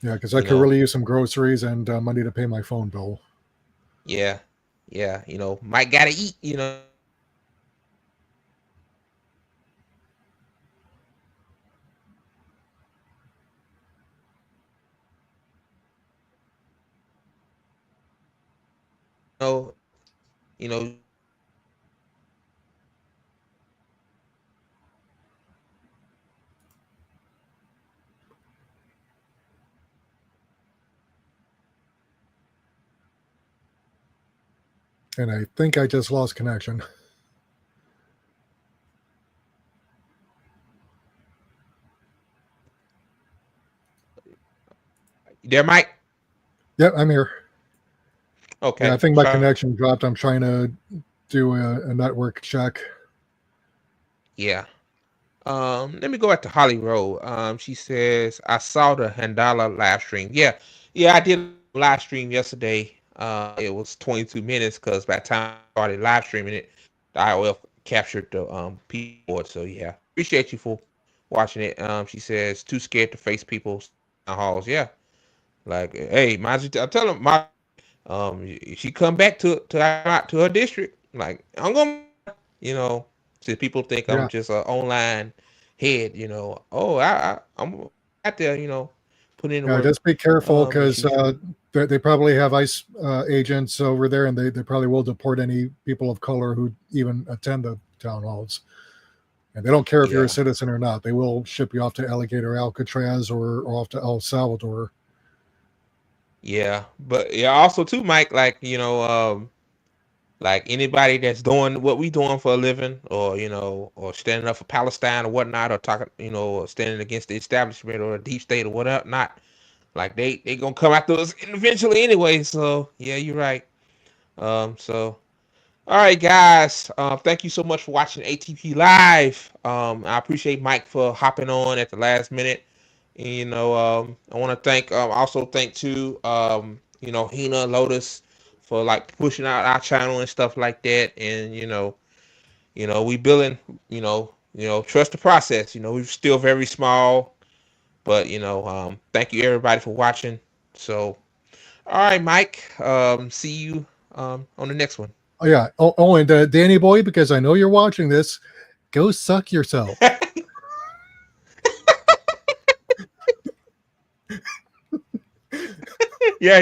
Because I could really use some groceries and money to pay my phone bill. Yeah, yeah. Mike gotta eat. Know, you know. And I think I just lost connection. There, Mike. Yep, I'm here. Yeah, I Okay. think my So connection dropped. I'm trying to do a network check. yeah. Let me go back to Holly Rowe. She says I saw the Handala live stream. Yeah, yeah, I did a live stream yesterday. It was 22 minutes because by the time I started live streaming it, the IOF captured the keyboard. So yeah, appreciate you for watching it. She says too scared to face people in the halls. Yeah, like hey, I tell them my she come back to her district. Like I'm gonna you know, see people think I'm Yeah, just an online head, Oh, I'm out there, putting in the yeah. work. Just be careful And because they probably have ICE agents over there, and they probably will deport any people of color who even attend the town halls. And they don't care if you're a yeah, citizen or not. They will ship you off to Alligator Alcatraz or off to El Salvador. yeah, but yeah, also too, Mike, like anybody that's doing what we doing for a living, or or standing up for Palestine or whatnot, or talking, or standing against the establishment or a deep state or whatever, not like they gonna come after us eventually anyway. So yeah, you're right. So all right, guys. Thank you so much for watching ATP Live. I appreciate Mike for hopping on at the last minute. And, I want to thank too, Hina Lotus for like pushing out our channel and stuff like that. And we building, trust the process. We're still very small, but thank you everybody for watching. So, all right, Mike. See you on the next one. Oh yeah. Oh, and Danny boy, because I know you're watching this, go suck yourself. Yeah,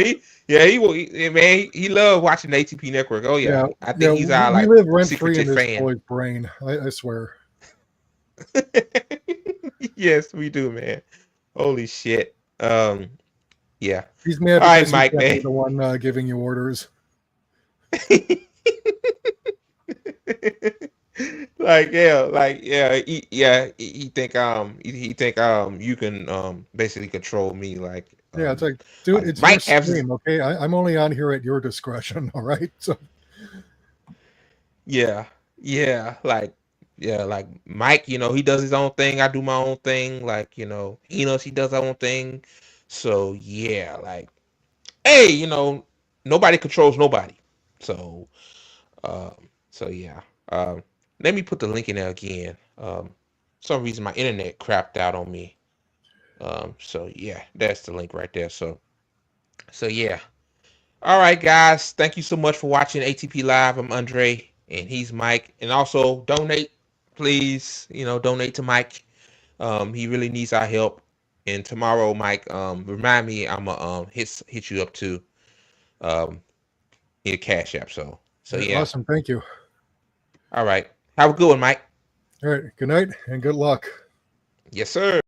man, he loved watching the ATP Network. Oh yeah, Yeah, I yeah. think he's our We like live rent free in secretive this fan. boy's brain. I swear. Yes, we do, man. Holy shit. Yeah. He's mad All right, because he Mike, can't be man. the one giving you orders. He think you can basically control me Yeah, it's like, dude, it's your Mike has stream, okay? I'm only on here at your discretion, all right? So yeah, yeah, like Mike, he does his own thing. I do my own thing. Like, Enos, he does her own thing. So yeah, like, hey, nobody controls nobody. So, so yeah. Let me put the link in there again. Some reason my internet crapped out on me. So yeah, that's the link right there. So yeah. All right, guys. Thank you so much for watching ATP Live. I'm Andre, and he's Mike. And also donate, please. Donate to Mike. He really needs our help. And tomorrow, Mike, remind me, I'm gonna hit you up too. Um, in a Cash App. So yeah. awesome. Thank you. All right. Have a good one, Mike. All right. Good night and good luck. Yes, sir.